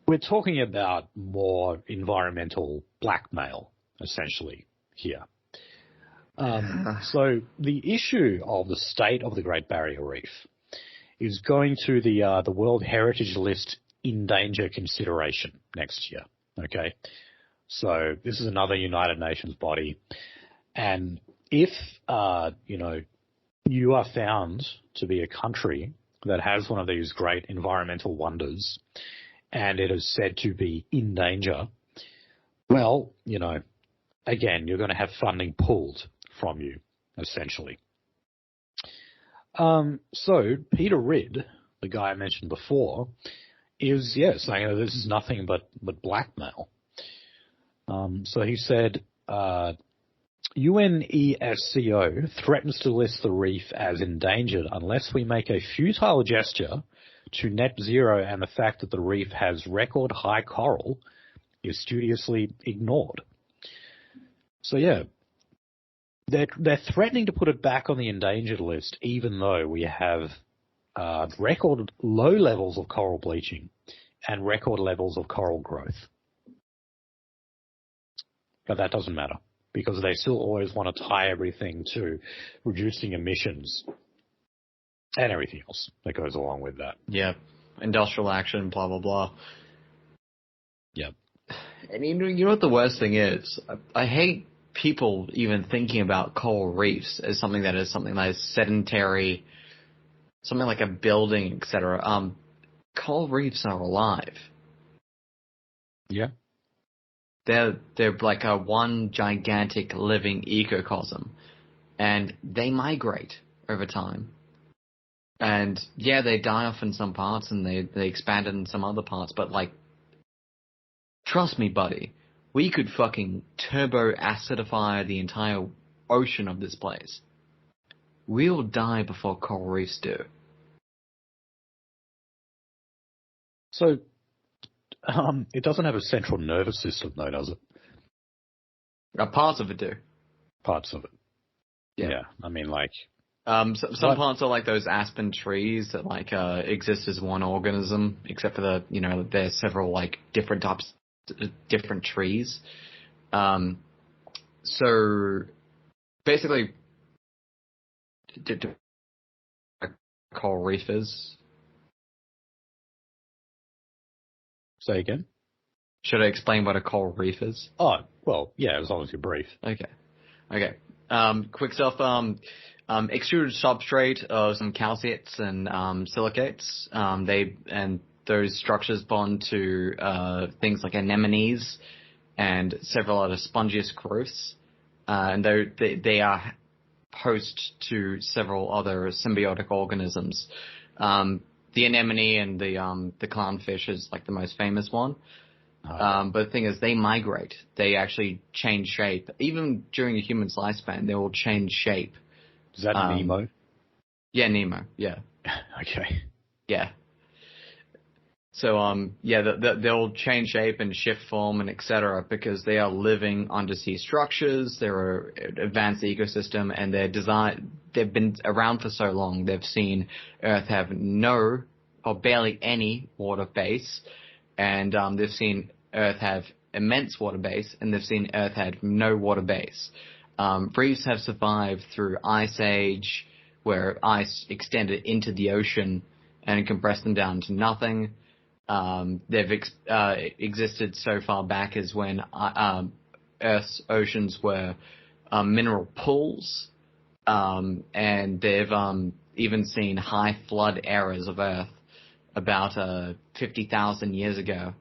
we're talking about more environmental blackmail, essentially, here. So the issue of the state of the Great Barrier Reef is going to the World Heritage List in danger consideration next year. Okay, so this is another United Nations body, and if you are found to be a country that has one of these great environmental wonders, and it is said to be in danger, well, again, you're going to have funding pulled from you, essentially. So Peter Ridd, the guy I mentioned before, is, saying that this is nothing but blackmail. So he said, UNESCO threatens to list the reef as endangered unless we make a futile gesture to net zero, and the fact that the reef has record high coral is studiously ignored. So they're threatening to put it back on the endangered list, even though we have record low levels of coral bleaching and record levels of coral growth. But that doesn't matter, because they still always want to tie everything to reducing emissions and everything else that goes along with that. Yeah, industrial action, blah, blah, blah. Yeah. And you know what the worst thing is? I hate people even thinking about coral reefs as something that is sedentary, something like a building, etc. Coral reefs are alive. Yeah. They're like a one gigantic living ecosystem, and they migrate over time. And yeah, they die off in some parts and they expand in some other parts, but like, trust me, buddy, we could fucking turbo acidify the entire ocean of this place. We'll die before coral reefs do. So, it doesn't have a central nervous system, though, does it? Parts of it do. Parts of it. Yeah. I mean, like... some parts are like those aspen trees that like exist as one organism, except for there's several like different types, different trees. So basically, a coral reef is. Say again? Should I explain what a coral reef is? Oh, well, yeah, as long as you're brief. Okay. Quick stuff. Extruded substrate of some calcites and silicates. Those structures bond to things like anemones and several other spongious growths. And they are host to several other symbiotic organisms. The anemone and the clownfish is like the most famous one. But the thing is, they migrate. They actually change shape. Even during a human's lifespan, they will change shape. Is that Nemo? Yeah, Nemo. Yeah. Okay. Yeah. So they'll change shape and shift form and etc. because they are living undersea structures. They're an advanced ecosystem, and they've been around for so long. They've seen Earth have no or barely any water base, and they've seen Earth have immense water base, and they've seen Earth have no water base. Reefs have survived through Ice Age, where ice extended into the ocean and compressed them down to nothing. They've existed so far back as when Earth's oceans were mineral pools, and they've even seen high flood eras of Earth, about 50,000 years ago,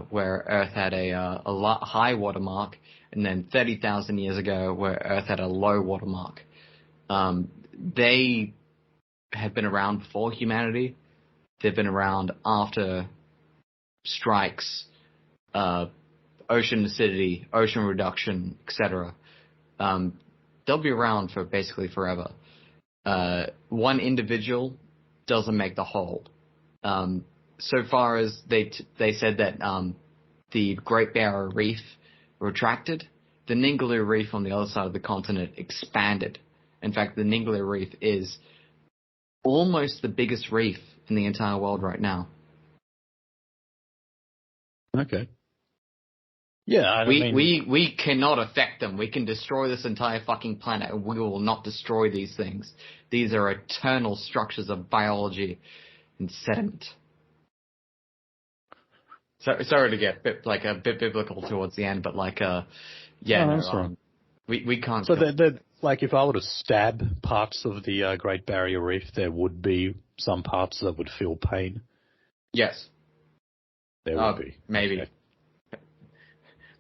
where Earth had a high water mark, and then 30,000 years ago, where Earth had a low water mark. They had been around before humanity. They've been around after strikes, ocean acidity, ocean reduction, etc. They'll be around for basically forever. One individual doesn't make the whole. So far as they said that the Great Barrier Reef retracted, the Ningaloo Reef on the other side of the continent expanded. In fact, the Ningaloo Reef is almost the biggest reef in the entire world right now. Okay. Yeah, we cannot affect them. We can destroy this entire fucking planet, and we will not destroy these things. These are eternal structures of biology and sediment. So, sorry to get a bit biblical towards the end, but we can't. So like, if I were to stab parts of the Great Barrier Reef, there would be some parts that would feel pain. Yes, there would be. Maybe. Okay.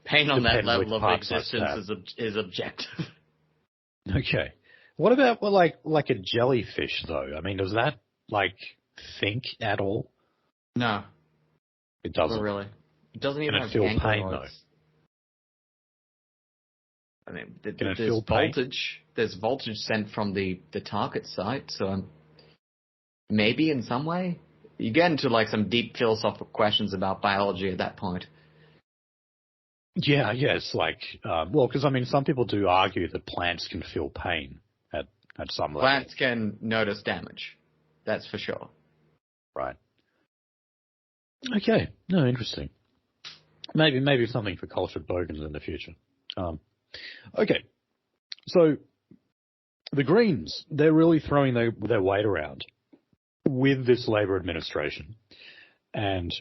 Pain on that level of existence is objective. Okay. What about like a jellyfish though? I mean, does that think at all? No. It doesn't. Not really. It doesn't even have feel pain though. I mean, there's voltage. There's voltage sent from the target site, so maybe in some way. You get into some deep philosophical questions about biology at that point. Yeah, it's because I mean, some people do argue that plants can feel pain at some level. Plants can notice damage. That's for sure. Right. Okay. No, interesting. Maybe something for cultured bogans in the future. Okay. So the Greens, they're really throwing their weight around with this Labor administration. And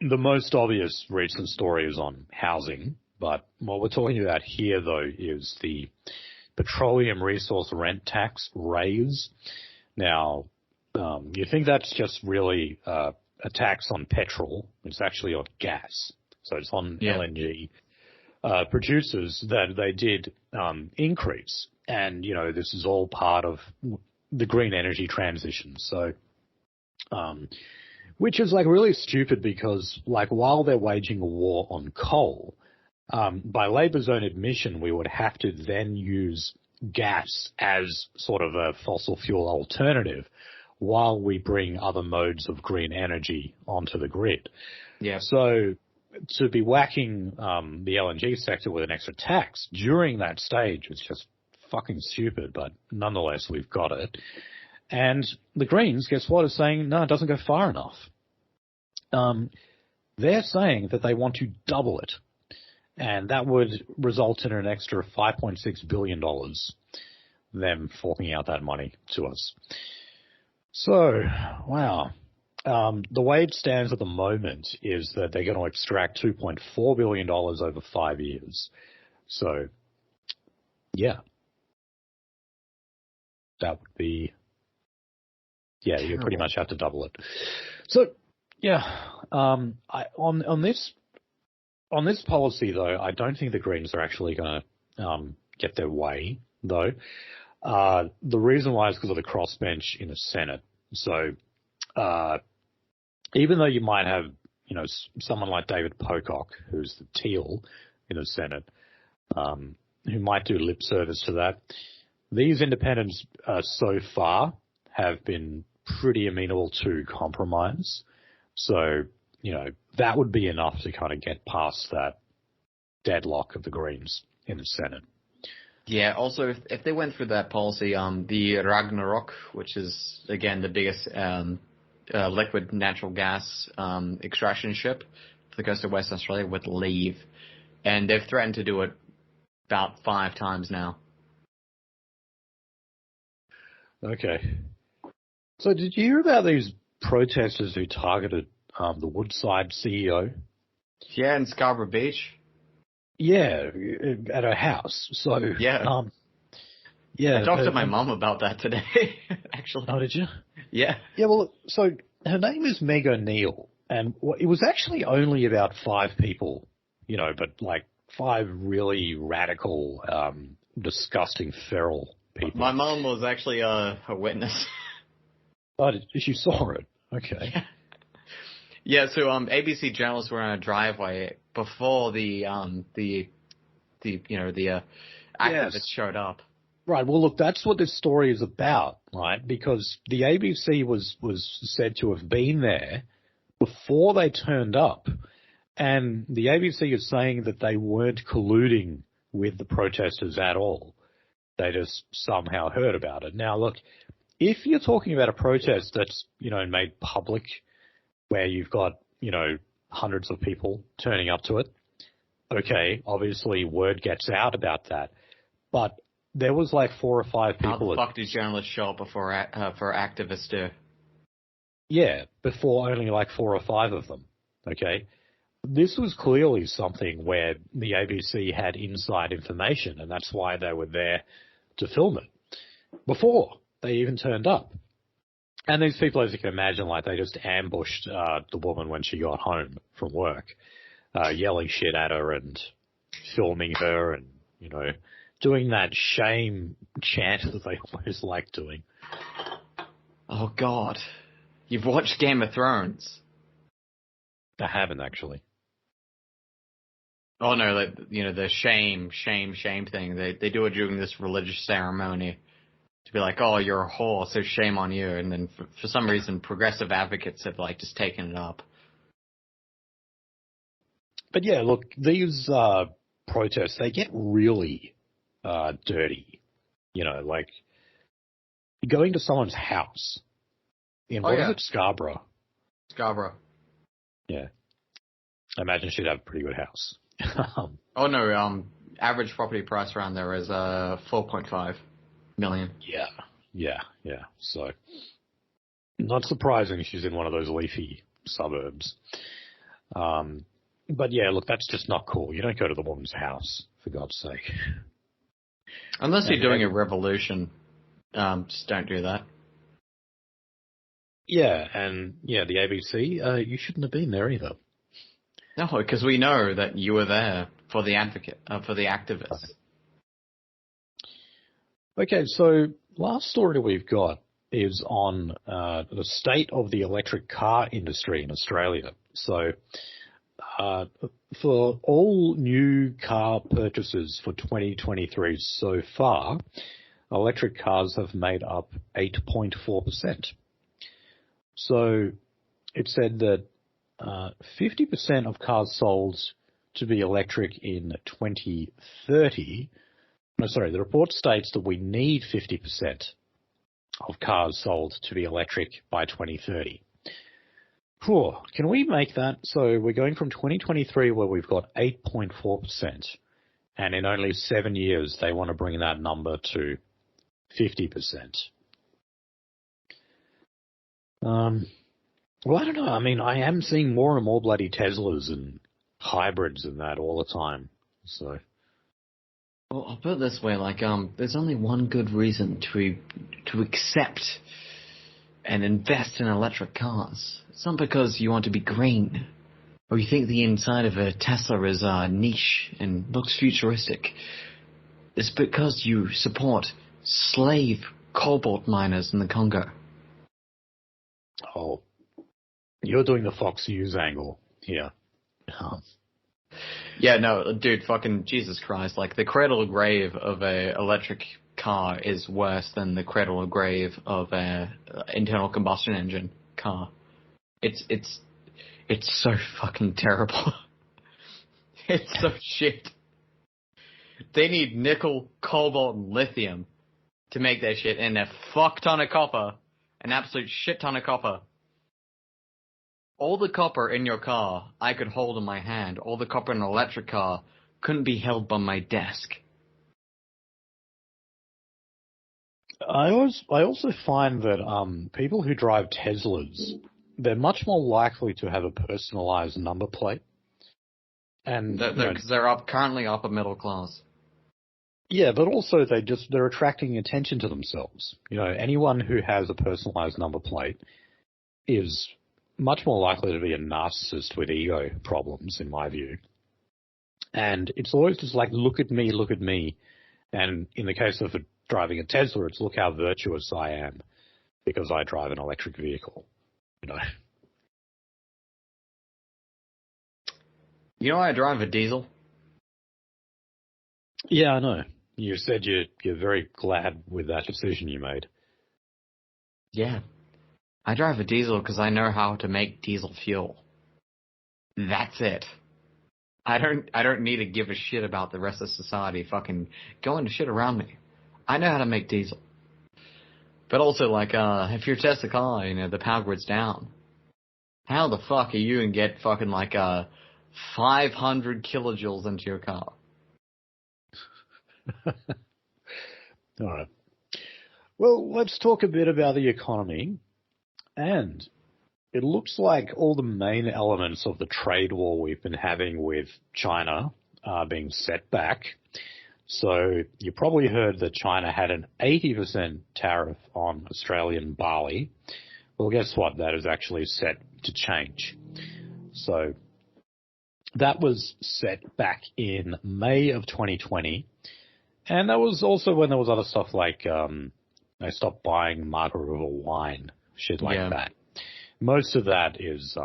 the most obvious recent story is on housing. But what we're talking about here, though, is the petroleum resource rent tax raise. Now, you think that's just really a tax on petrol. It's actually on gas. So it's on LNG producers that they did increase. And, this is all part of the green energy transition. So, which is really stupid because while they're waging a war on coal, by Labor's own admission, we would have to then use gas as sort of a fossil fuel alternative while we bring other modes of green energy onto the grid. Yeah. So to be whacking the LNG sector with an extra tax during that stage was just fucking stupid, but nonetheless, we've got it. And the Greens, guess what, are saying, no, it doesn't go far enough. They're saying that they want to double it, and that would result in an extra $5.6 billion, them forking out that money to us. So, wow. The way it stands at the moment is that they're going to extract $2.4 billion over 5 years. So, yeah. That would be, you pretty much have to double it. So, on this policy though, I don't think the Greens are actually going to get their way though. The reason why is because of the crossbench in the Senate. So, even though you might have, someone like David Pocock, who's the Teal in the Senate, who might do lip service to that, these independents so far have been pretty amenable to compromise. So, that would be enough to kind of get past that deadlock of the Greens in the Senate. Yeah, also, if they went through that policy, the Ragnarok, which is, again, the biggest liquid natural gas extraction ship to the coast of Western Australia, would leave. And they've threatened to do it about 5 times now. Okay. So did you hear about these protesters who targeted the Woodside CEO? Yeah, in Scarborough Beach. Yeah, at her house. So yeah, I talked to my mum about that today. Actually. Oh, did you? Yeah. Yeah. Well, so her name is Meg O'Neill, and it was actually only about 5 people, but like 5 really radical, disgusting, feral people. My mom was actually a witness. Oh, she saw it? Okay. Yeah, so ABC journalists were on a driveway before the activists showed up. Right. Well, look, that's what this story is about, right? Because the ABC was said to have been there before they turned up, and the ABC is saying that they weren't colluding with the protesters at all. They just somehow heard about it. Now, look, if you're talking about a protest that's, made public, where you've got, hundreds of people turning up to it, okay, obviously word gets out about that. But there was like 4 or 5 people. How the fuck did journalists show up before for activists do? Yeah, before only like 4 or 5 of them, okay? This was clearly something where the ABC had inside information, and that's why they were there to film it before they even turned up. And these people, as you can imagine, like they just ambushed the woman when she got home from work, yelling shit at her and filming her and, doing that shame chant that they always like doing. Oh, God. You've watched Game of Thrones. I haven't, actually. Oh, no, the shame thing. They do it during this religious ceremony to be like, oh, you're a whore, so shame on you. And then for some reason, progressive advocates have, just taken it up. But yeah, look, these protests, they get really dirty. Like going to someone's house in, what is it, Scarborough? Scarborough. Yeah. I imagine she'd have a pretty good house. Oh, no, average property price around there is 4.5 million. Yeah. So, not surprising she's in one of those leafy suburbs. But yeah, look, that's just not cool. You don't go to the woman's house, for God's sake. Unless you're doing a revolution, just don't do that. Yeah, and the ABC, you shouldn't have been there either. No, because we know that you were there for the activists. Okay, so last story we've got is on the state of the electric car industry in Australia. So for all new car purchases for 2023 so far, electric cars have made up 8.4%. So it said that 50% of cars sold to be electric in 2030. No, sorry, the report states that we need 50% of cars sold to be electric by 2030. Whew, can we make that? So we're going from 2023 where we've got 8.4%, and in only 7 years they want to bring that number to 50%. Well, I don't know. I mean, I am seeing more and more bloody Teslas and hybrids and that all the time. So, well, I'll put it this way: there's only one good reason to accept and invest in electric cars. It's not because you want to be green, or you think the inside of a Tesla is niche and looks futuristic. It's because you support slave cobalt miners in the Congo. Oh, you're doing the Fox News angle here. Yeah, no, dude, fucking Jesus Christ. Like, the cradle grave of a electric car is worse than the cradle grave of a internal combustion engine car. It's so fucking terrible. It's so shit. They need nickel, cobalt, and lithium to make that shit, and a fuck ton of copper, an absolute shit ton of copper. All the copper in your car I could hold in my hand. All the copper in an electric car couldn't be held by my desk. I also find that people who drive Teslas, they're much more likely to have a personalized number plate. And because they're currently upper middle class. Yeah, but also they're attracting attention to themselves. Anyone who has a personalized number plate is much more likely to be a narcissist with ego problems, in my view. And it's always just like, look at me, look at me. And in the case of driving a Tesla, it's look how virtuous I am because I drive an electric vehicle. You know, I drive a diesel. Yeah, I know. You said you're very glad with that decision you made. Yeah. I drive a diesel because I know how to make diesel fuel. That's it. I don't need to give a shit about the rest of society fucking going to shit around me. I know how to make diesel. But also, like, if your Tesla car, the power grid's down, how the fuck are you gonna get fucking, 500 kilojoules into your car? All right. Well, let's talk a bit about the economy. And it looks like all the main elements of the trade war we've been having with China are being set back. So you probably heard that China had an 80% tariff on Australian barley. Well, guess what? That is actually set to change. So that was set back in May of 2020. And that was also when there was other stuff like they stopped buying Margaret River wine, shit like that. Most of that is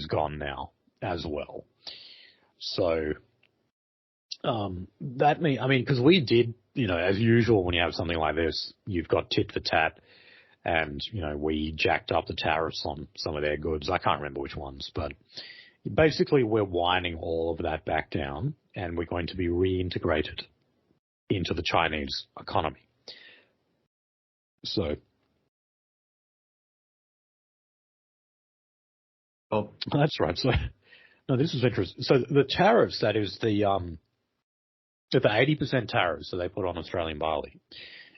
gone now as well. So that because we did, as usual when you have something like this, you've got tit for tat, and we jacked up the tariffs on some of their goods. I can't remember which ones, but basically we're winding all of that back down, and we're going to be reintegrated into the Chinese economy. So. Oh, that's right. So, no, this is interesting. So the tariffs, that is the 80% tariffs that they put on Australian barley,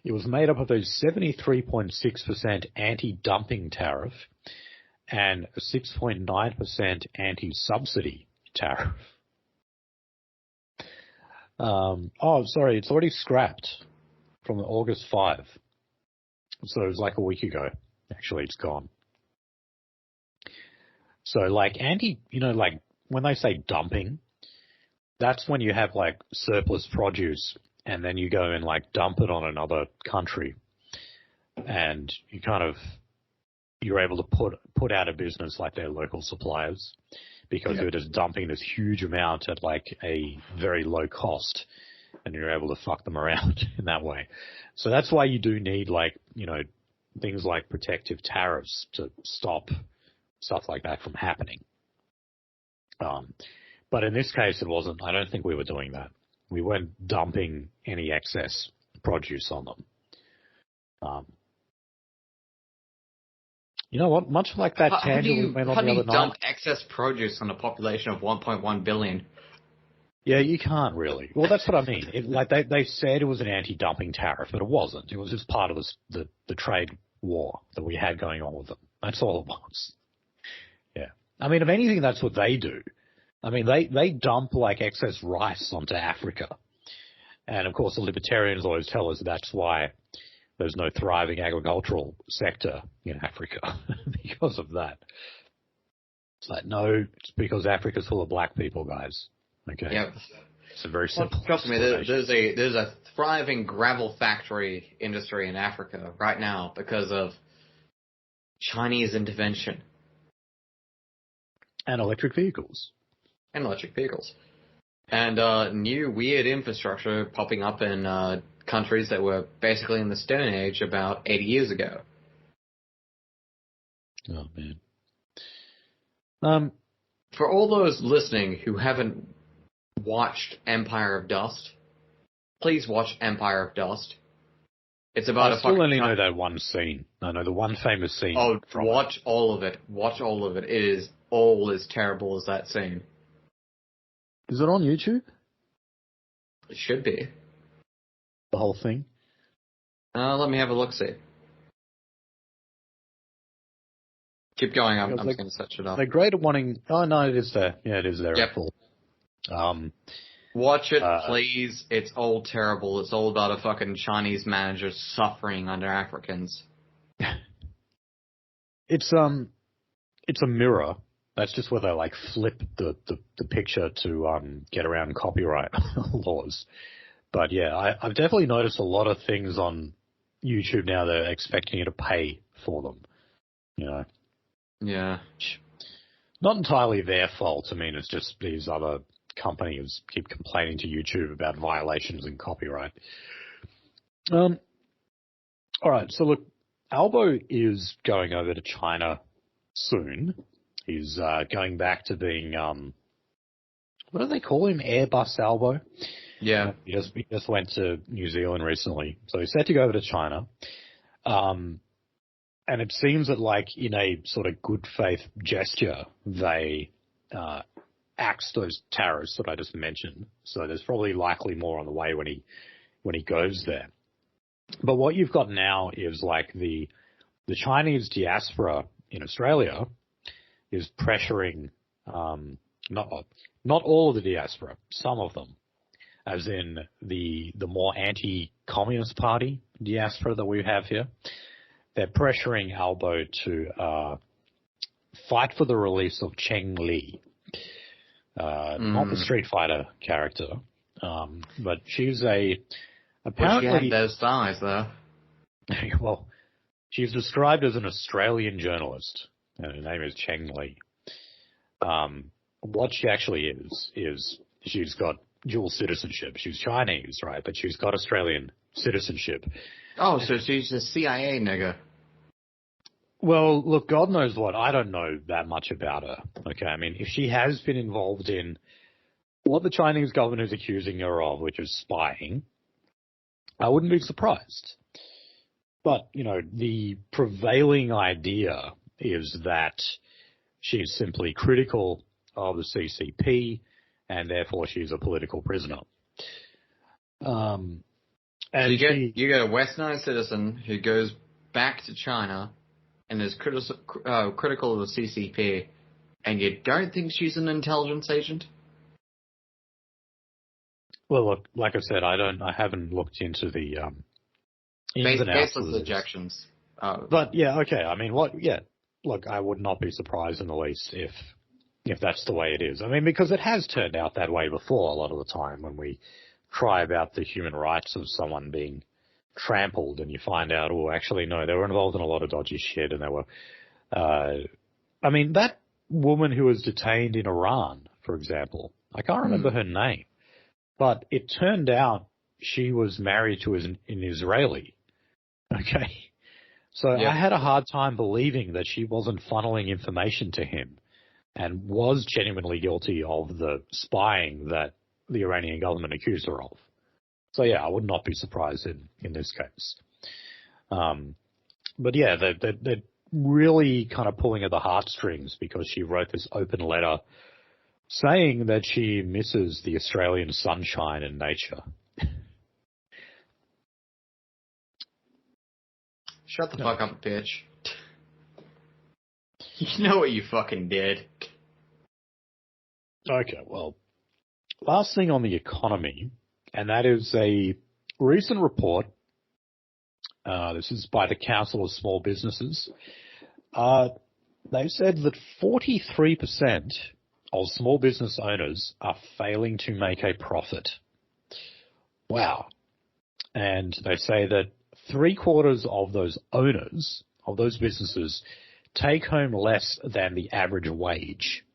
it was made up of those 73.6% anti-dumping tariff and a 6.9% anti-subsidy tariff. Sorry, it's already scrapped from August 5. So it was like a week ago. Actually, it's gone. So when they say dumping, that's when you have surplus produce and then you go and dump it on another country, and you're able to put out of business their local suppliers because they're just dumping this huge amount at a very low cost, and you're able to fuck them around in that way. So that's why you do need things like protective tariffs to stop stuff like that from happening. But in this case, it wasn't. I don't think we were doing that. We weren't dumping any excess produce on them. You know what? Much like that tangent we went on the other night. How do you dump excess produce on a population of 1.1 billion? Yeah, you can't really. Well, that's what I mean. They said it was an anti-dumping tariff, but it wasn't. It was just part of the trade war that we had going on with them. That's all it was. Yeah. If anything, that's what they do. They dump excess rice onto Africa. And of course, the libertarians always tell us that's why there's no thriving agricultural sector in Africa because of that. It's no, it's because Africa's full of black people, guys. Okay. Yep. It's a very simple. Trust me, there's a thriving gravel factory industry in Africa right now because of Chinese intervention. And electric vehicles. And new weird infrastructure popping up in countries that were basically in the Stone Age about 80 years ago. Oh, man. For all those listening who haven't watched Empire of Dust, please watch Empire of Dust. It's about I still only know that one scene. I know the one famous scene. Oh, watch all of it. Watch all of it. It is all as terrible as that scene. Is it on YouTube? It should be. The whole thing? Let me have a look-see. Keep going. I'm just going to search it up. They're great at wanting... Oh, no, it is there. Yeah, it is there. Yep. Full. Watch it, please. It's all terrible. It's all about a fucking Chinese manager suffering under Africans. It's it's a mirror. That's just where they like flip the picture to get around copyright laws. But yeah, I've definitely noticed a lot of things on YouTube now. They're expecting you to pay for them. You know. Yeah. Not entirely their fault. I mean, it's just these other companies keep complaining to YouTube about violations in copyright. All right. So look, Albo is going over to China soon. He's going back to being what do they call him? Airbus Albo. Yeah. He just went to New Zealand recently, so he's set to go over to China. And it seems that, like, in a sort of good faith gesture, they axed those tariffs that I just mentioned. So there's probably likely more on the way when he goes there. But what you've got now is like the Chinese diaspora in Australia is pressuring not all of the diaspora, some of them, as in the more anti-communist party diaspora that we have here. They're pressuring Albo to fight for the release of Cheng Li, not the Street Fighter character, but she's apparently. Well, she had those thighs, though. Well, she's described as an Australian journalist, and her name is Cheng Li. What she actually is she's got dual citizenship. She's Chinese, right? But she's got Australian citizenship. Oh, so she's a CIA nigger. Well, look, God knows what. I don't know that much about her. Okay, I mean, if she has been involved in what the Chinese government is accusing her of, which is spying, I wouldn't be surprised. But, you know, the prevailing idea is that she's simply critical of the CCP, and therefore she's a political prisoner. And so you get a Westernized citizen who goes back to China and is critical of the CCP, and you don't think she's an intelligence agent? Well, look, like I said, I haven't looked into the ins and outs of baseless ejections. But yeah, okay. I mean, look, I would not be surprised in the least if that's the way it is. I mean, because it has turned out that way before a lot of the time when we cry about the human rights of someone being trampled and you find out, oh, actually, no, they were involved in a lot of dodgy shit and they were, I mean, that woman who was detained in Iran, for example, I can't remember her name, but it turned out she was married to an Israeli. Okay. So I had a hard time believing that she wasn't funneling information to him and was genuinely guilty of the spying that the Iranian government accused her of. So yeah, I would not be surprised in this case. But yeah, they're really kind of pulling at the heartstrings because she wrote this open letter saying that she misses the Australian sunshine and nature. Shut the fuck up, bitch. You know what you fucking did. Okay, well, last thing on the economy, and that is a recent report. This is by the Council of Small Businesses. They said that 43% of small business owners are failing to make a profit. Wow. And they say that 3/4 of those owners of those businesses take home less than the average wage.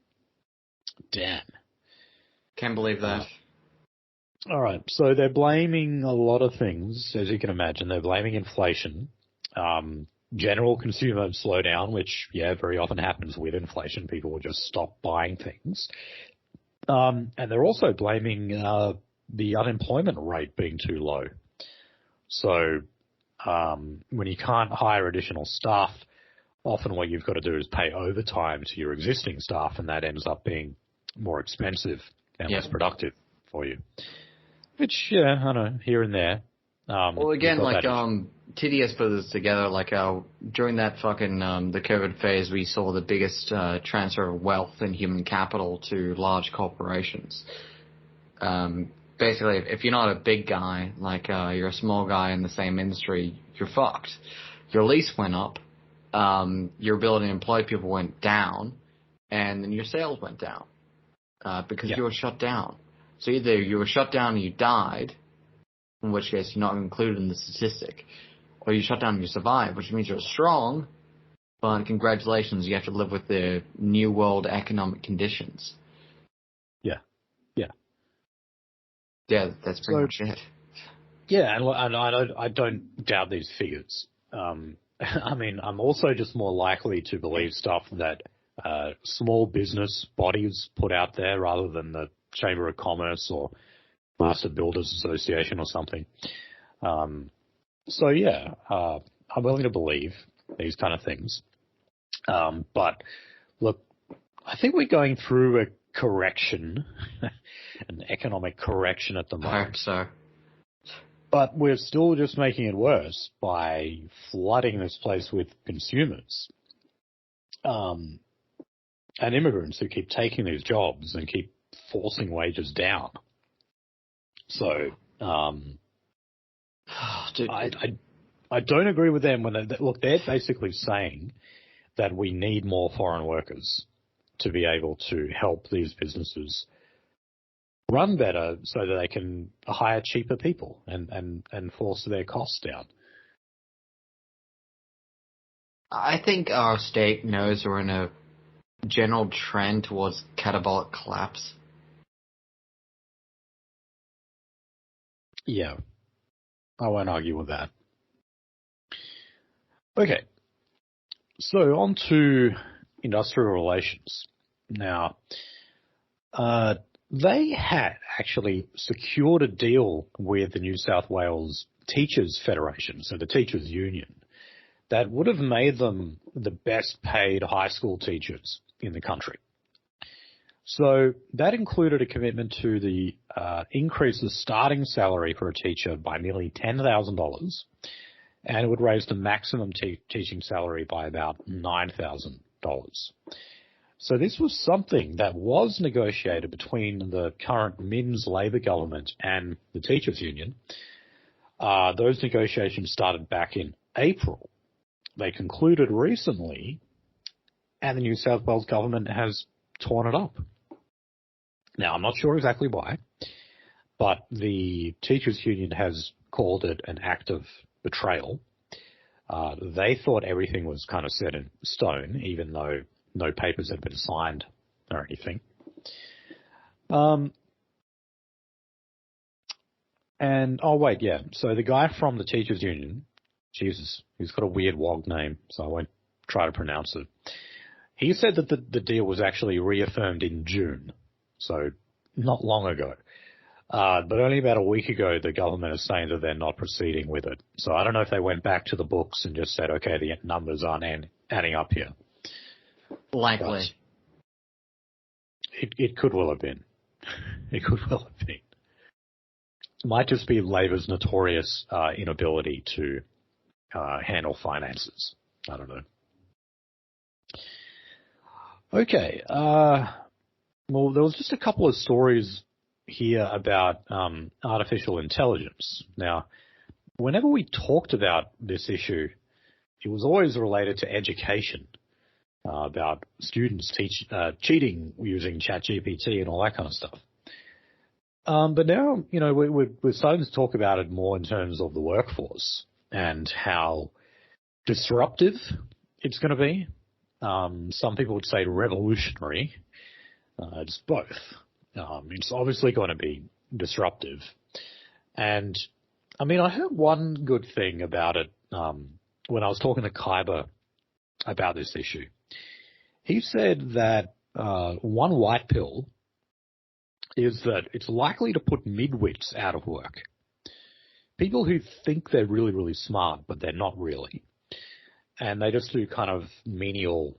Damn. Can't believe that. All right. So they're blaming a lot of things, as you can imagine. They're blaming inflation, general consumer slowdown, which, very often happens with inflation. People will just stop buying things. And they're also blaming the unemployment rate being too low. So when you can't hire additional staff, often what you've got to do is pay overtime to your existing staff, and that ends up being more expensive and less productive for you. Which, I don't know, here and there. Well, again, like, TDS put this together, like, during that fucking, the COVID phase, we saw the biggest transfer of wealth and human capital to large corporations. Basically, if you're not a big guy, like, you're a small guy in the same industry, you're fucked. Your lease went up. your ability to employ people went down, and then your sales went down because you were shut down. So either you were shut down and you died, in which case you're not included in the statistic, or you shut down and you survived, which means you're strong, but congratulations, you have to live with the new world economic conditions. Yeah. Yeah. Yeah, that's pretty much it. Yeah, and I don't doubt these figures. I mean, I'm also just more likely to believe stuff that small business bodies put out there rather than the Chamber of Commerce or Master Builders Association or something. So yeah, I'm willing to believe these kind of things. But look, I think we're going through a correction, an economic correction at the moment. I hope so. But we're still just making it worse by flooding this place with consumers and immigrants who keep taking these jobs and keep forcing wages down. So I don't agree with them when they're basically saying that we need more foreign workers to be able to help these businesses run better so that they can hire cheaper people and force their costs down. I think our state knows we're in a general trend towards catabolic collapse. Yeah, I won't argue with that. Okay, so on to industrial relations. Now, they had actually secured a deal with the New South Wales Teachers Federation, so the teachers union, that would have made them the best paid high school teachers in the country. So that included a commitment to increase the starting salary for a teacher by nearly $10,000, and it would raise the maximum teaching salary by about $9,000. So this was something that was negotiated between the current Minns Labor government and the teachers union. Those negotiations started back in April. They concluded recently, and the New South Wales government has torn it up. Now, I'm not sure exactly why, but the teachers union has called it an act of betrayal. They thought everything was kind of set in stone, even though no papers had been signed or anything. So the guy from the teachers union, Jesus, he's got a weird WOG name, so I won't try to pronounce it. He said that the deal was actually reaffirmed in June, so not long ago. But only about a week ago, the government is saying that they're not proceeding with it. So I don't know if they went back to the books and just said, okay, the numbers aren't adding up here. Likely. It could well have been. It could well have been. It might just be Labor's notorious inability to handle finances. I don't know. Okay. Well, there was just a couple of stories here about artificial intelligence. Now, whenever we talked about this issue, it was always related to education, about students cheating using ChatGPT and all that kind of stuff. But now, we're starting to talk about it more in terms of the workforce and how disruptive it's going to be. Some people would say revolutionary. It's both. It's obviously going to be disruptive. And, I mean, I heard one good thing about it when I was talking to Khyber about this issue. He said that one white pill is that it's likely to put midwits out of work. People who think they're really, really smart, but they're not really. And they just do kind of menial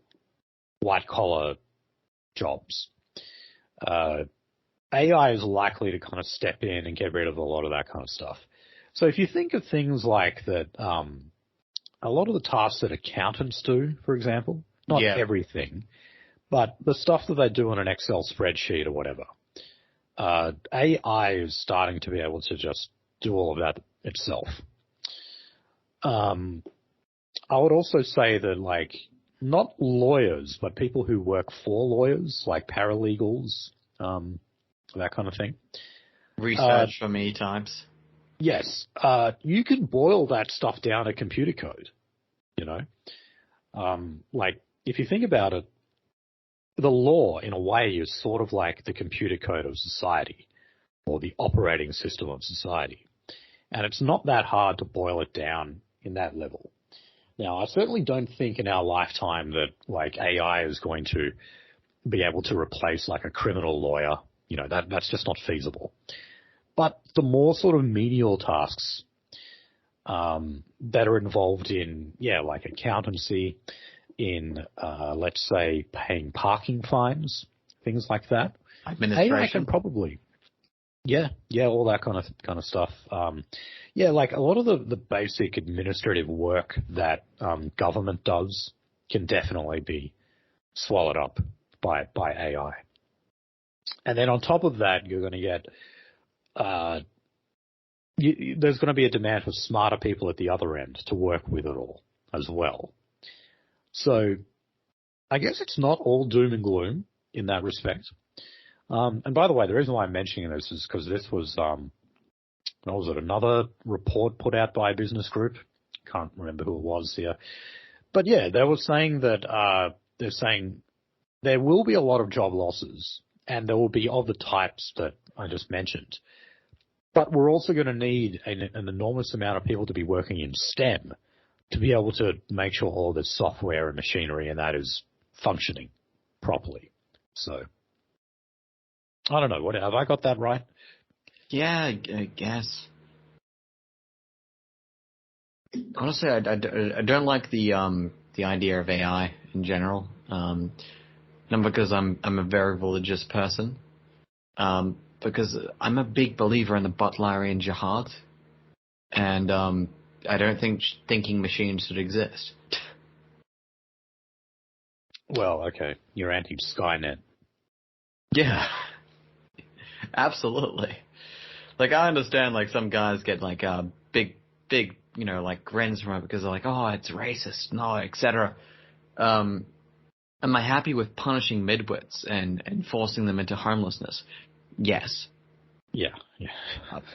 white-collar jobs. AI is likely to kind of step in and get rid of a lot of that kind of stuff. So if you think of things like that, a lot of the tasks that accountants do, for example, not everything, but the stuff that they do on an Excel spreadsheet or whatever, AI is starting to be able to just do all of that itself. I would also say that, like, not lawyers, but people who work for lawyers, like paralegals, that kind of thing. Research for me types. Yes. You can boil that stuff down to computer code, you know? Like, if you think about it, the law, in a way, is sort of like the computer code of society, or the operating system of society. And it's not that hard to boil it down in that level. Now, I certainly don't think in our lifetime that, like, AI is going to be able to replace, like, a criminal lawyer. You know, that's just not feasible. But the more sort of menial tasks that are involved in, like accountancy, in, let's say, paying parking fines, things like that. Administration. AI can probably, all that kind of stuff. Like a lot of the basic administrative work that government does can definitely be swallowed up by AI. And then on top of that, you're going to get there's going to be a demand for smarter people at the other end to work with it all as well. So I guess it's not all doom and gloom in that respect. And by the way, the reason why I'm mentioning this is because this was, another report put out by a business group? Can't remember who it was here. But yeah, they were saying that they're saying there will be a lot of job losses, and there will be of the types that I just mentioned. But we're also going to need an enormous amount of people to be working in STEM to be able to make sure all the software and machinery and that is functioning properly. So, I don't know. Have I got that right? Yeah, I guess. Honestly, I don't like the idea of AI in general. Not because I'm a very religious person. Because I'm a big believer in the Butlerian Jihad, and I don't think thinking machines should exist. Well, okay, you're anti-Skynet. Yeah, absolutely. Like, I understand, like, some guys get, like, big, you know, like, grins from it because they're like, oh, it's racist, no, etc. Am I happy with punishing midwits and forcing them into homelessness? Yes. Yeah.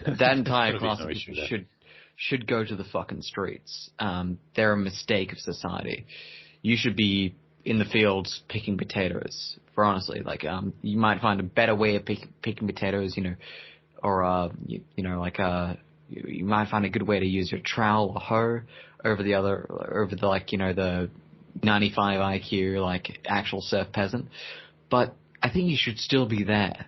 That entire class of people should go to the fucking streets. They're a mistake of society. You should be in the fields picking potatoes. For honestly, like, you might find a better way of picking potatoes, you know, or you might find a good way to use your trowel or hoe over the like, you know, the 95 IQ like actual serf peasant. But I think you should still be there.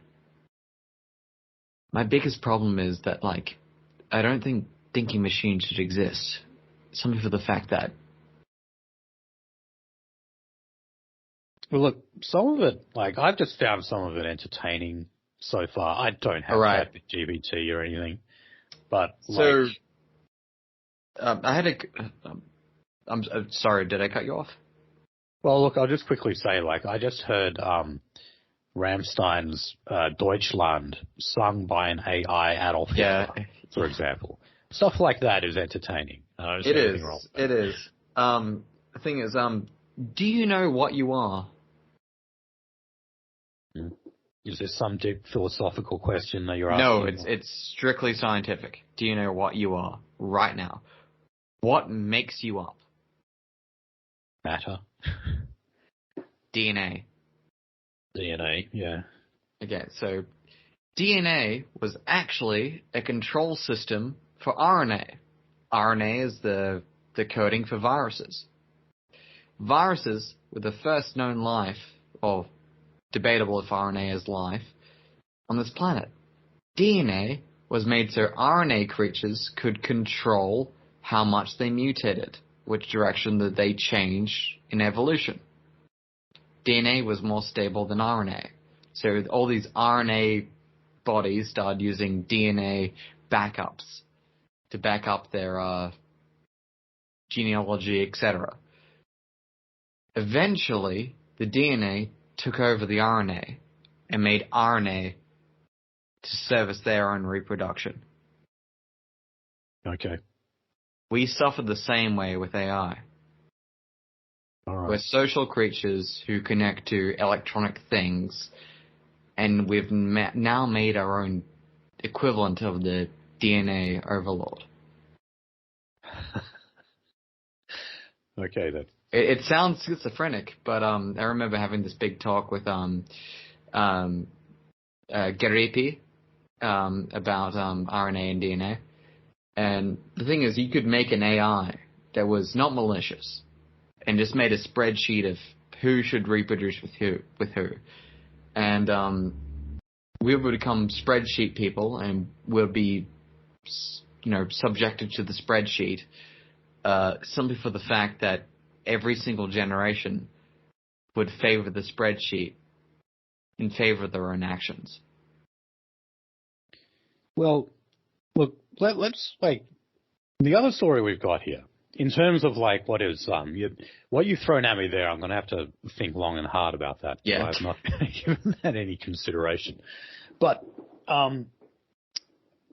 My biggest problem is that, like, I don't think thinking machines should exist. Simply for the fact that... Well, look, some of it, like, I've just found some of it entertaining so far. I don't have ChatGPT or anything, but, so, I had I'm sorry, did I cut you off? Well, look, I'll just quickly say, like, I just heard Rammstein's Deutschland sung by an AI Adolf Hitler, for example. Stuff like that is entertaining. It is. The thing is, do you know what you are? Is there some deep philosophical question that you're asking? No, it's strictly scientific. Do you know what you are right now? What makes you up? Matter. DNA. DNA, yeah. Okay, so DNA was actually a control system for RNA. RNA is the coding for viruses. Viruses were the first known life, or debatable if RNA is life, on this planet. DNA was made so RNA creatures could control how much they mutated, which direction that they change in evolution. DNA was more stable than RNA. So all these RNA bodies started using DNA backups to back up their genealogy, etc. Eventually, the DNA took over the RNA and made RNA to service their own reproduction. Okay. We suffered the same way with AI. All right. We're social creatures who connect to electronic things, and we've now made our own equivalent of the DNA overlord. Okay, then. It sounds schizophrenic, but I remember having this big talk with Garipi about RNA and DNA. And the thing is, you could make an AI that was not malicious and just made a spreadsheet of who should reproduce with who. And we would become spreadsheet people, and we'll be, subjected to the spreadsheet simply for the fact that every single generation would favor the spreadsheet in favor of their own actions. Well, look, let's the other story we've got here, in terms of what is what you've thrown at me there. I'm going to have to think long and hard about that. Yeah, I've not given that any consideration. But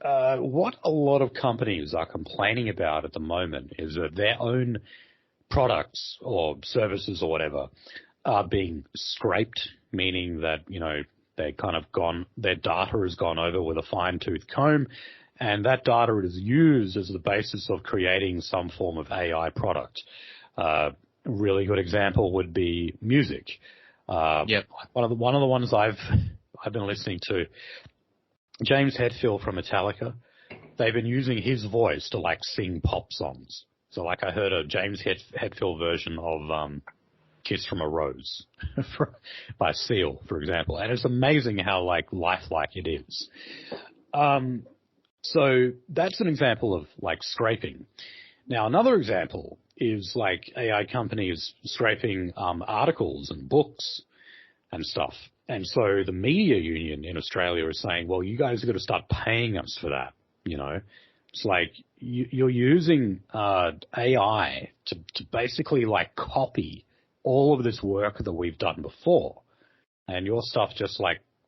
what a lot of companies are complaining about at the moment is that their own products or services or whatever are being scraped, meaning that they kind of their data has gone over with a fine-tooth comb. And that data is used as the basis of creating some form of AI product. A really good example would be music. Yep. One of the ones I've been listening to, James Hetfield from Metallica. They've been using his voice to sing pop songs. So I heard a James Hetfield version of "Kiss from a Rose" by Seal, for example, and it's amazing how lifelike it is. So that's an example of scraping. Now, another example is AI companies scraping articles and books and stuff. And so the media union in Australia is saying, well, you guys have got to start paying us for that. It's you're using AI to basically copy all of this work that we've done before. And your stuff just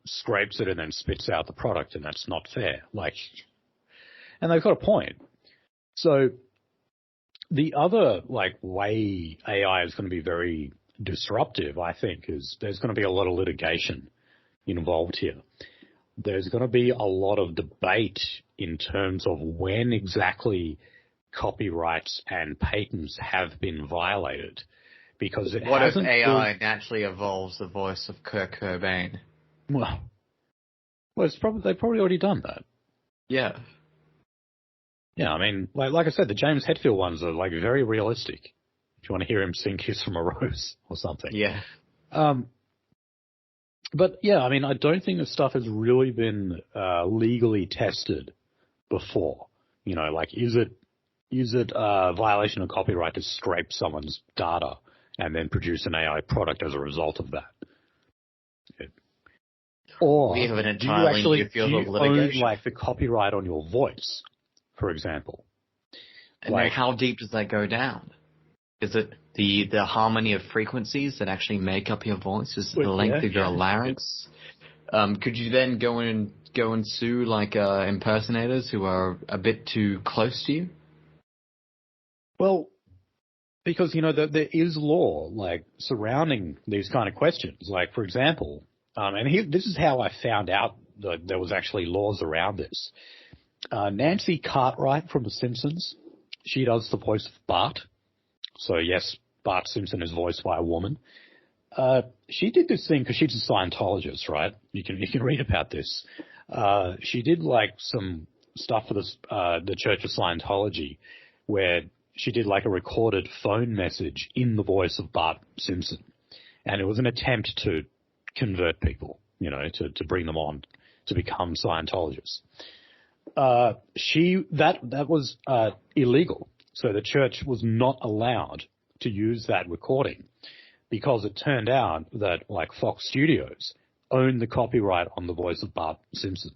scrapes it and then spits out the product, and that's not fair. And they've got a point. So the other way AI is going to be very disruptive, I think, is there's going to be a lot of litigation involved here. There's going to be a lot of debate in terms of when exactly copyrights and patents have been violated, because what if AI naturally evolves the voice of Kurt Cobain? Well, they've probably already done that. Yeah. Yeah, I mean, like I said, the James Hetfield ones are very realistic. If you want to hear him sing "Kiss from a Rose" or something. Yeah. But yeah, I mean, I don't think this stuff has really been legally tested before. Is it a violation of copyright to scrape someone's data and then produce an AI product as a result of that? Or we have an entirely new field of litigation. Own the copyright on your voice, for example? And how deep does that go down? Is it the harmony of frequencies that actually make up your voice? Is it the length of your larynx? Could you then go and sue impersonators who are a bit too close to you? Well, because there is law surrounding these kind of questions. For example, this is how I found out that there was actually laws around this. Nancy Cartwright from The Simpsons, she does the voice of Bart. So yes, Bart Simpson is voiced by a woman. She did this thing because she's a Scientologist, right? You can read about this. She did some stuff for the Church of Scientology, where she did a recorded phone message in the voice of Bart Simpson, and it was an attempt to convert people, to bring them on to become Scientologists. That was illegal. So the church was not allowed to use that recording, because it turned out that Fox Studios owned the copyright on the voice of Bart Simpson.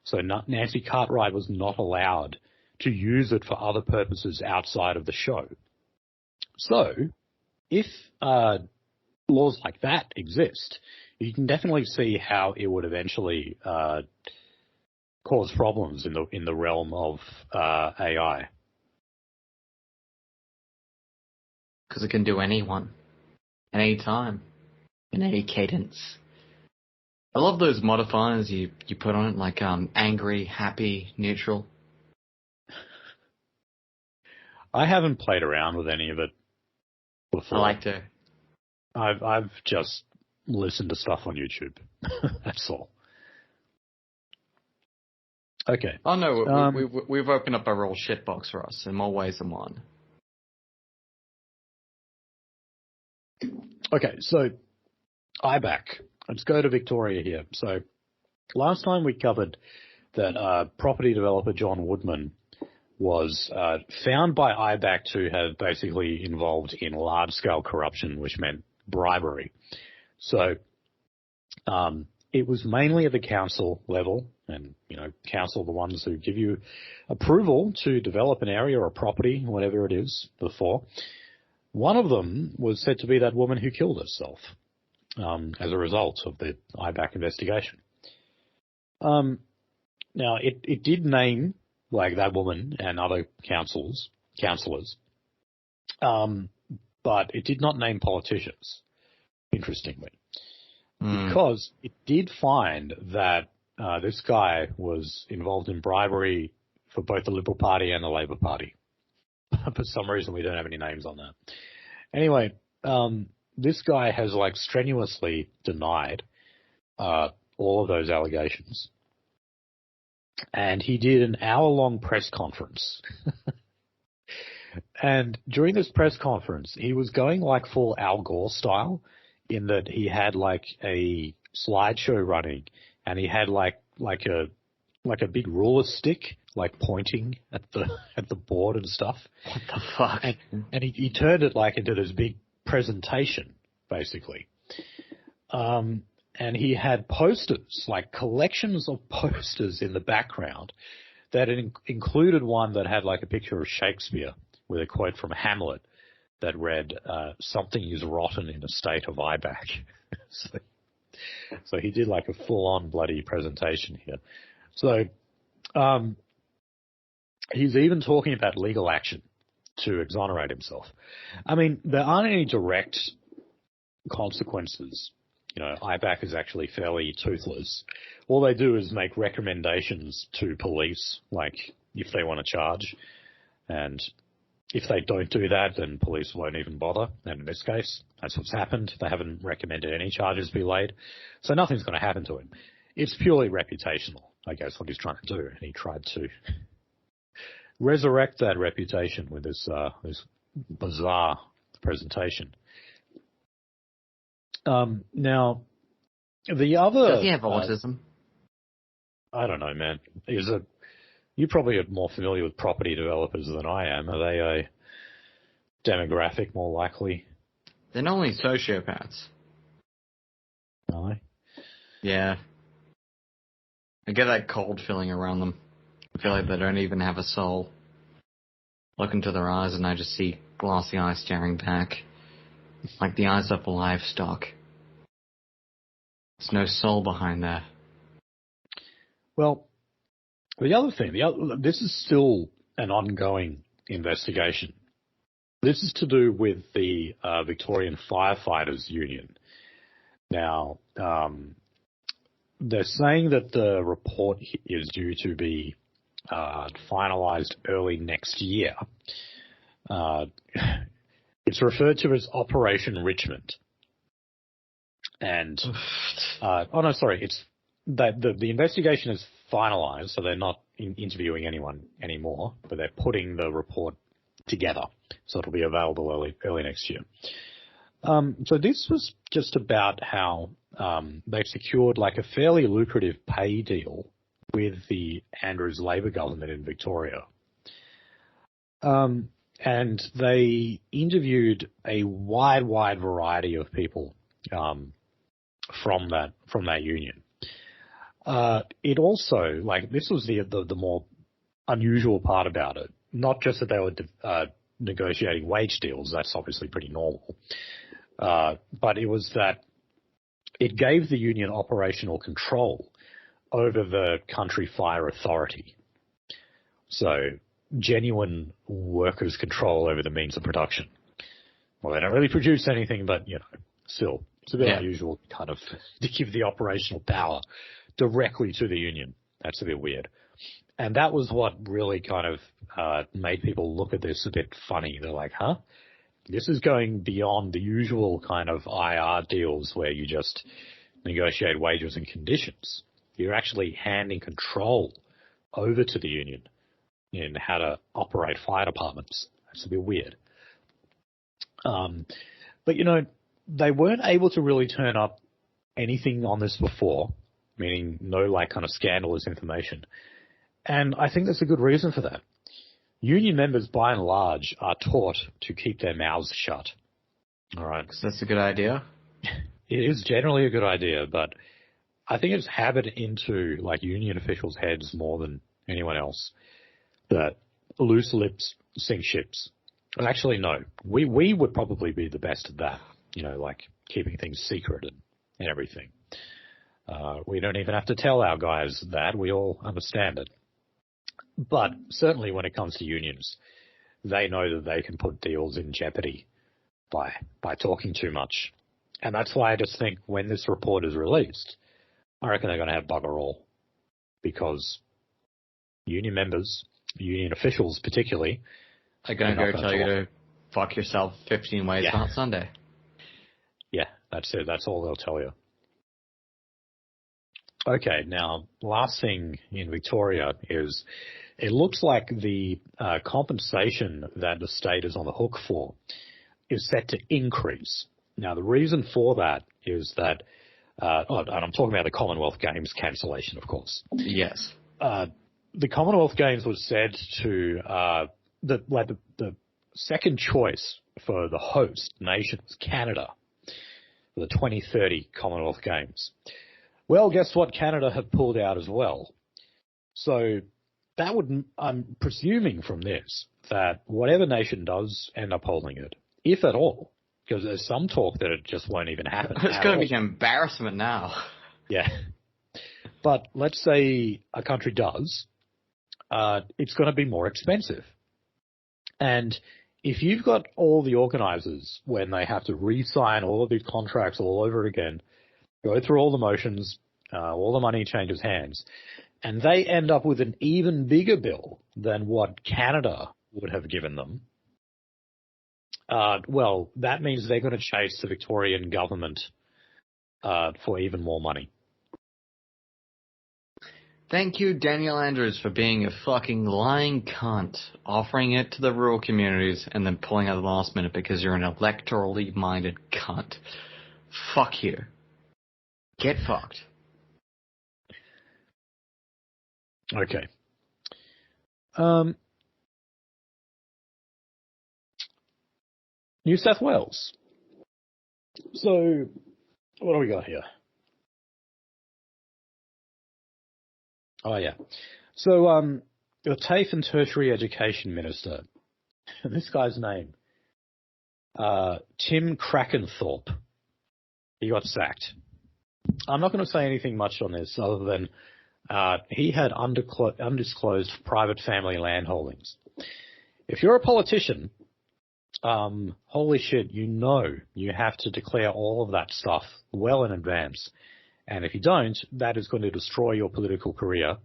So Nancy Cartwright was not allowed to use it for other purposes outside of the show. So if laws like that exist, you can definitely see how it would eventually cause problems in the realm of AI. Because it can do anyone. at any time, in any cadence. I love those modifiers you put on it, like angry, happy, neutral. I haven't played around with any of it before. I like to. I've just listened to stuff on YouTube. That's all. Okay. Oh no, we've opened up a real shitbox for us in more ways than one. Okay, so IBAC. Let's go to Victoria here. So last time we covered that property developer John Woodman was found by IBAC to have basically involved in large-scale corruption, which meant bribery. So it was mainly at the council level, and, council are the ones who give you approval to develop an area or a property, whatever it is, before. One of them was said to be that woman who killed herself as a result of the IBAC investigation. Now, it did name, like, that woman and other councillors, but it did not name politicians, interestingly, because it did find that this guy was involved in bribery for both the Liberal Party and the Labor Party. For some reason, we don't have any names on that. Anyway, this guy has, like, strenuously denied all of those allegations. And he did an hour-long press conference. And during this press conference, he was going, like, full Al Gore style, in that he had, like, a slideshow running, and he had, like a big ruler stick, like, pointing at the board and stuff. What the fuck? And he turned it, like, into this big presentation, basically. And he had posters, like collections of posters in the background that included one that had, like, a picture of Shakespeare with a quote from Hamlet that read, "Something is rotten in a state of IBAC." So he did, like, a full-on bloody presentation here. So he's even talking about legal action to exonerate himself. I mean, there aren't any direct consequences. IBAC is actually fairly toothless. All they do is make recommendations to police, like, if they want to charge. And if they don't do that, then police won't even bother. And in this case, that's what's happened. They haven't recommended any charges be laid. So nothing's going to happen to him. It's purely reputational, I guess, what he's trying to do. And he tried to resurrect that reputation with this bizarre presentation. Now, the other... Does he have autism? I don't know, man. You probably are more familiar with property developers than I am. Are they a demographic more likely? They're normally sociopaths. Are they? Yeah. I get that cold feeling around them. I feel like they don't even have a soul. Look into their eyes and I just see glassy eyes staring back. Like the eyes of livestock. There's no soul behind there. Well, the other thing, this is still an ongoing investigation. This is to do with the Victorian Firefighters Union. Now, they're saying that the report is due to be finalised early next year. It's referred to as Operation Richmond. And, it's that the investigation is finalised, so they're not interviewing anyone anymore, but they're putting the report together, so it'll be available early next year. So this was just about how they've secured, like, a fairly lucrative pay deal with the Andrews Labor government in Victoria. And they interviewed a wide variety of people from that union. It also, like, this was the more unusual part about it. Not just that they were negotiating wage deals, that's obviously pretty normal, but it was that it gave the union operational control over the country fire authority. So genuine workers' control over the means of production. Well, they don't really produce anything, but, Still, it's a bit unusual kind of to give the operational power directly to the union. That's a bit weird. And that was what really kind of made people look at this a bit funny. They're like, huh? This is going beyond the usual kind of IR deals where you just negotiate wages and conditions. You're actually handing control over to the union in how to operate fire departments. That's a bit weird. But, you know, they weren't able to really turn up anything on this before, meaning no, like, kind of scandalous information. And I think there's a good reason for that. Union members, by and large, are taught to keep their mouths shut. All right. So that's a good idea? It is generally a good idea, but I think it's hammered into, like, union officials' heads more than anyone else that loose lips sink ships. And actually, no. We would probably be the best at that, you know, like keeping things secret and everything. We don't even have to tell our guys that. We all understand it. But certainly when it comes to unions, they know that they can put deals in jeopardy by talking too much. And that's why I just think when this report is released, I reckon they're going to have bugger all. Because union members, union officials particularly, are going to go tell you to fuck yourself 15 ways on Sunday. Yeah, that's it. That's all they'll tell you. Okay, now, last thing in Victoria is it looks like the compensation that the state is on the hook for is set to increase. Now, the reason for that is that, and I'm talking about the Commonwealth Games cancellation, of course. Yes. The Commonwealth Games was said to, the second choice for the host nation was Canada for the 2030 Commonwealth Games. Well, guess what? Canada have pulled out as well. So that would, I'm presuming from this, that whatever nation does end up holding it, if at all, because there's some talk that it just won't even happen. It's going to be an embarrassment now. Yeah. But let's say a country does, it's going to be more expensive. And if you've got all the organizers when they have to re-sign all of these contracts all over again, go through all the motions, all the money changes hands, and they end up with an even bigger bill than what Canada would have given them, well, that means they're going to chase the Victorian government for even more money. Thank you, Daniel Andrews, for being a fucking lying cunt, offering it to the rural communities and then pulling out the last minute because you're an electorally minded cunt. Fuck you. Get fucked. Okay. New South Wales. So, what do we got here? Oh, yeah. So, the TAFE and Tertiary Education Minister, this guy's name, Tim Krakenthorpe, he got sacked. I'm not going to say anything much on this other than he had undisclosed private family land holdings. If you're a politician, holy shit, you know you have to declare all of that stuff well in advance. And if you don't, that is going to destroy your political career.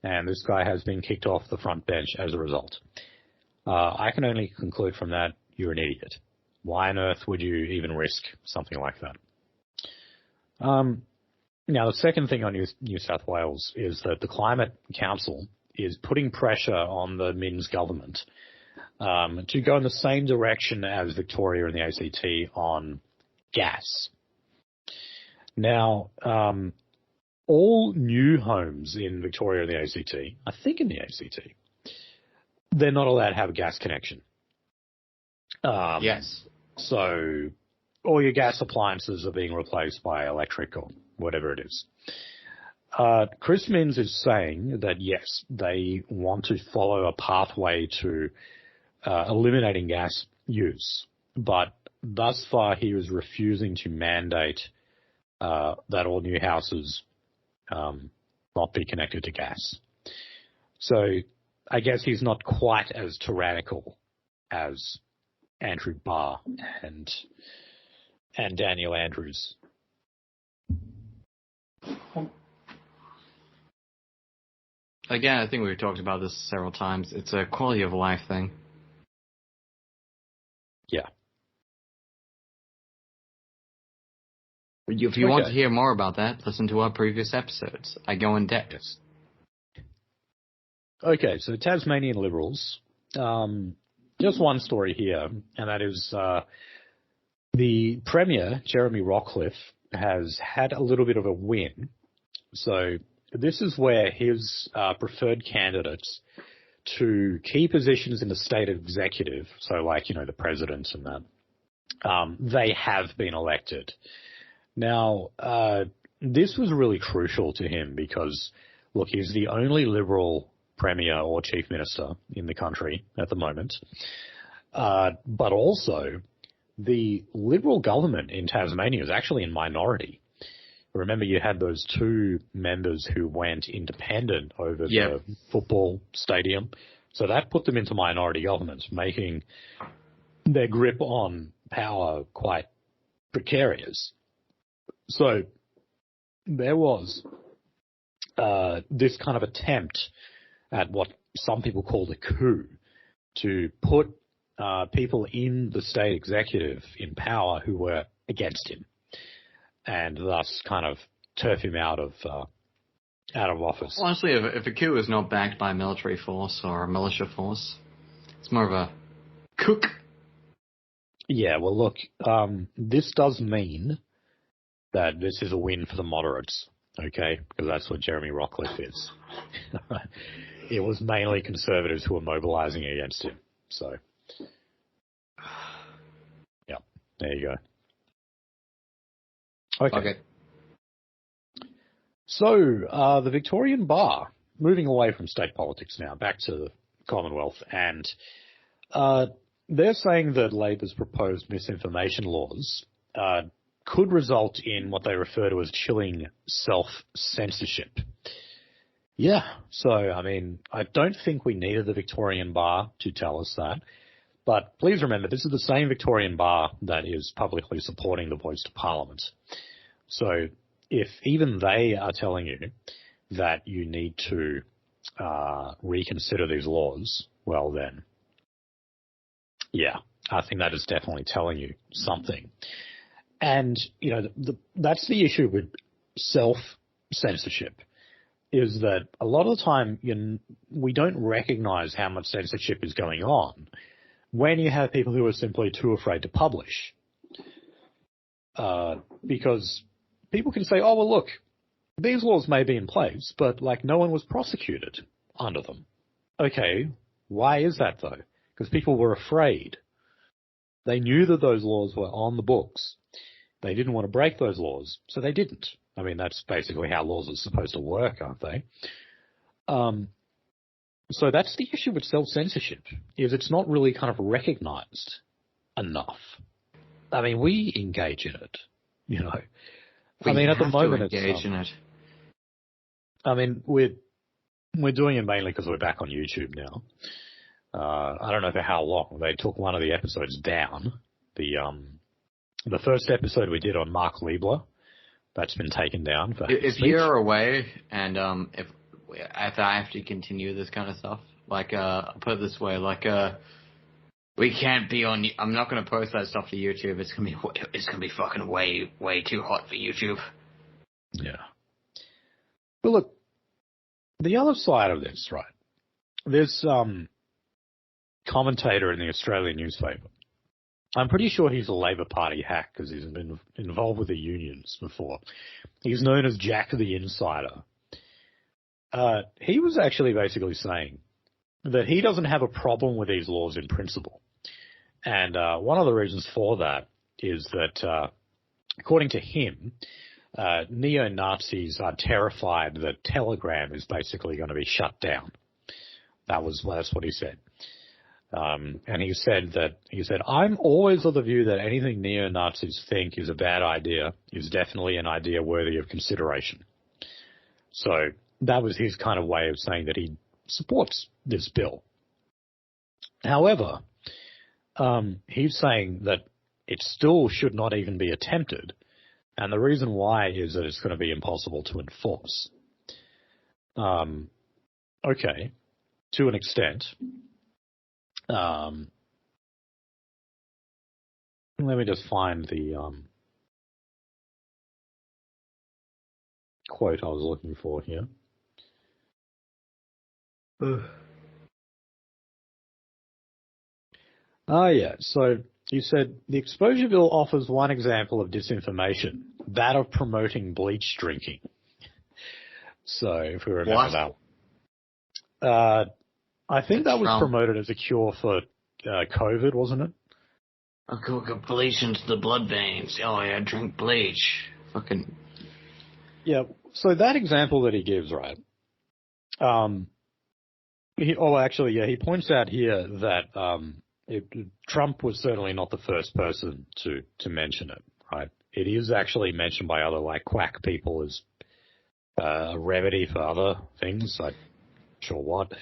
And this guy has been kicked off the front bench as a result. I can only conclude from that you're an idiot. Why on earth would you even risk something like that? Now, the second thing on New South Wales is that the Climate Council is putting pressure on the Minns government to go in the same direction as Victoria and the ACT on gas. Now, all new homes in Victoria and the ACT, I think in the ACT, they're not allowed to have a gas connection. Yes. So all your gas appliances are being replaced by electric or whatever it is. Chris Minns is saying that, yes, they want to follow a pathway to eliminating gas use, but thus far he was refusing to mandate that all new houses not be connected to gas. So I guess he's not quite as tyrannical as Andrew Barr and and Daniel Andrews. Again, I think we've talked about this several times. It's a quality of life thing. Yeah. If you want to hear more about that, listen to our previous episodes. I go in depth. Yes. Okay, so Tasmanian Liberals. Just one story here, and that is the Premier, Jeremy Rockcliffe, has had a little bit of a win. So this is where his preferred candidates to key positions in the state executive, so like, the president and that, they have been elected. Now, this was really crucial to him because, look, he's the only Liberal Premier or Chief Minister in the country at the moment. But also, the Liberal government in Tasmania is actually in minority. Remember, you had those two members who went independent over the football stadium. So that put them into minority government, making their grip on power quite precarious. So there was this kind of attempt at what some people call a coup to put people in the state executive in power who were against him, and thus kind of turf him out of office. Honestly, if a coup is not backed by a military force or a militia force, it's more of a kook. Yeah, well, look, this does mean that this is a win for the moderates, okay? Because that's what Jeremy Rockcliffe is. It was mainly Conservatives who were mobilising against him. So, yeah, there you go. Okay. So, the Victorian Bar, moving away from state politics now, back to the Commonwealth, and they're saying that Labor's proposed misinformation laws could result in what they refer to as chilling self-censorship. Yeah, so, I mean, I don't think we needed the Victorian Bar to tell us that. But please remember, this is the same Victorian Bar that is publicly supporting the voice to Parliament. So if even they are telling you that you need to reconsider these laws, well then, yeah, I think that is definitely telling you something. And, that's the issue with self-censorship, is that a lot of the time we don't recognize how much censorship is going on when you have people who are simply too afraid to publish. Because people can say, oh, well, look, these laws may be in place, but, no one was prosecuted under them. Okay, why is that, though? Because people were afraid. They knew that those laws were on the books. They didn't want to break those laws, so they didn't. I mean, that's basically how laws are supposed to work, aren't they? So that's the issue with self-censorship, is it's not really kind of recognized enough. I mean, we engage in it, I mean, at the moment, engage in it. I mean, we're doing it mainly because we're back on YouTube now. I don't know for how long. They took one of the episodes down. The first episode we did on Mark Liebler, that's been taken down. If you're away and if I have to continue this kind of stuff, I'll put it this way, we can't be on. I'm not going to post that stuff to YouTube. It's gonna be fucking way too hot for YouTube. Yeah. Well, look, the other side of this, right? There's commentator in the Australian newspaper. I'm pretty sure he's a Labor Party hack because he's been involved with the unions before. He's known as Jack the Insider. He was actually basically saying that he doesn't have a problem with these laws in principle. And one of the reasons for that is that, according to him, neo-Nazis are terrified that Telegram is basically going to be shut down. That's what he said. And he said, I'm always of the view that anything neo-Nazis think is a bad idea is definitely an idea worthy of consideration. So that was his kind of way of saying that he supports this bill. However, he's saying that it still should not even be attempted. And the reason why is that it's going to be impossible to enforce. Okay, to an extent. Let me just find the quote I was looking for here. Yeah, so you said the exposure bill offers one example of disinformation, that of promoting bleach drinking. So if we remember that. I think that was promoted as a cure for COVID, wasn't it? I'll cook up bleach into the blood veins. Oh yeah, drink bleach. Fucking. Yeah, so that example that he gives, right? He points out here that Trump was certainly not the first person to mention it, right? It is actually mentioned by other, like, quack people as a remedy for other things. I'm sure what.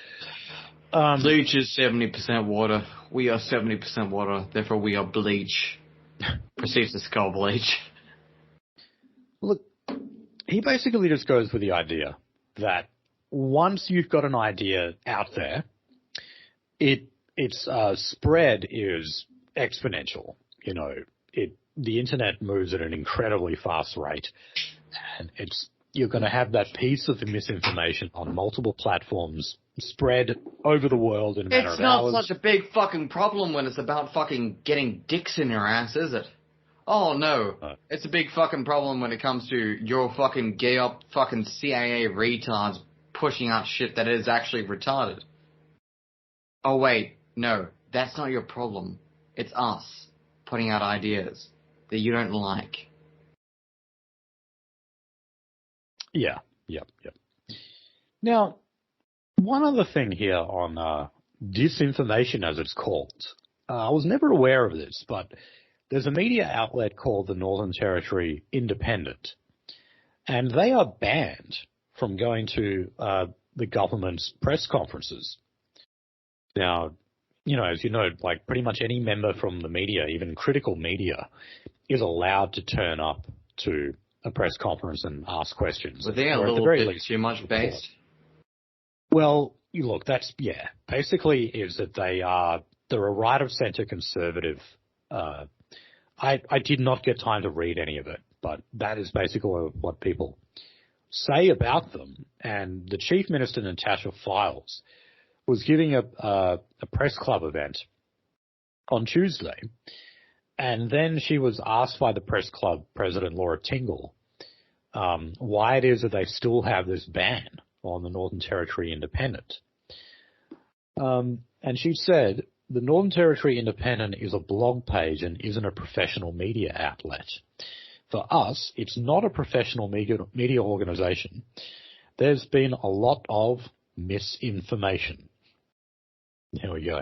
Bleach is 70% water. We are 70% water, therefore we are bleach. Proceeds to skull bleach. Look, he basically just goes with the idea that once you've got an idea out there, its spread is exponential. You know, the internet moves at an incredibly fast rate, and you're going to have that piece of the misinformation on multiple platforms spread over the world in a matter of hours. It's not such a big fucking problem when it's about fucking getting dicks in your ass, is it? Oh, no. It's a big fucking problem when it comes to your fucking gay up fucking CIA retards pushing out shit that is actually retarded. Oh, wait. No. That's not your problem. It's us putting out ideas that you don't like. Yeah. Now, one other thing here on disinformation, as it's called. I was never aware of this, but there's a media outlet called the Northern Territory Independent, and they are banned from going to the government's press conferences. Now, you know, as you know, like pretty much any member from the media, even critical media, is allowed to turn up to a press conference and ask questions. But they're a little bit too much based. Well, look, basically is that they're a right-of-centre conservative. I did not get time to read any of it, but that is basically what people say about them. And the Chief Minister, Natasha Files, was giving a press club event on Tuesday, and then she was asked by the press club president, Laura Tingle, why it is that they still have this ban on the Northern Territory Independent. And she said, the Northern Territory Independent is a blog page and isn't a professional media outlet. For us, it's not a professional media organization. There's been a lot of misinformation. Here we go.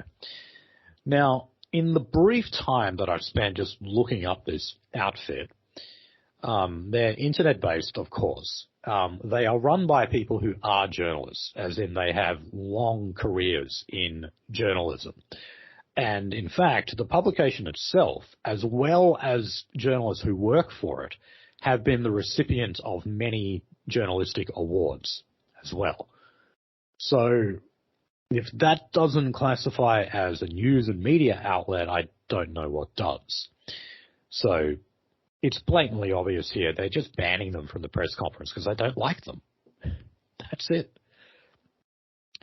Now, in the brief time that I've spent just looking up this outfit, they're internet-based, of course. They are run by people who are journalists, as in they have long careers in journalism. And in fact, the publication itself, as well as journalists who work for it, have been the recipient of many journalistic awards as well. So if that doesn't classify as a news and media outlet, I don't know what does. So it's blatantly obvious here. They're just banning them from the press conference because they don't like them. That's it.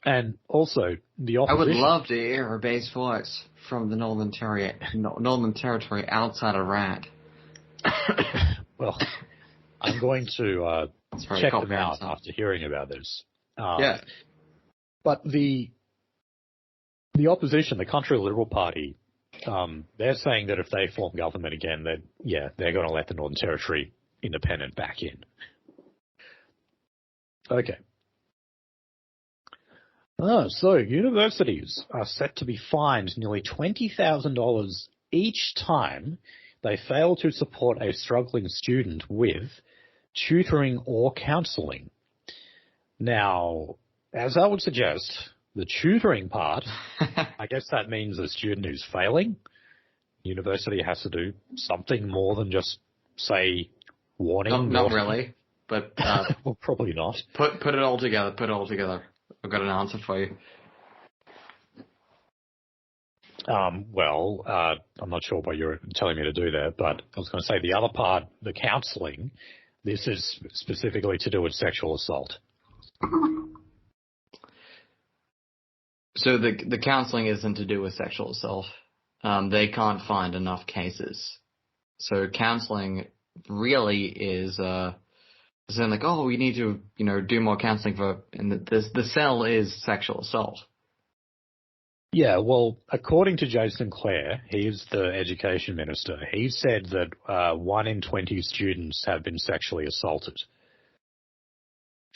And also, the opposition... I would love to hear a bass voice from the Northern Territory outside of RAD. Well, I'm going to check them out after hearing about this. Yeah. But the opposition, the Country Liberal Party, they're saying that if they form government again, they're going to let the Northern Territory Independent back in. Okay. So universities are set to be fined nearly $20,000 each time they fail to support a struggling student with tutoring or counselling. Now, as I would suggest, the tutoring part, I guess that means the student who's failing. university has to do something more than just say warning. Not really, but well, probably not. Put it all together. Put it all together. I've got an answer for you. I'm not sure what you're telling me to do there, but I was going to say the other part, the counselling, this is specifically to do with sexual assault. So the counselling isn't to do with sexual assault. They can't find enough cases. So counselling really is saying like, oh, we need to, do more counselling and the cell is sexual assault. Yeah, well, according to Jason Clare, he's the education minister, he said that 1 in 20 students have been sexually assaulted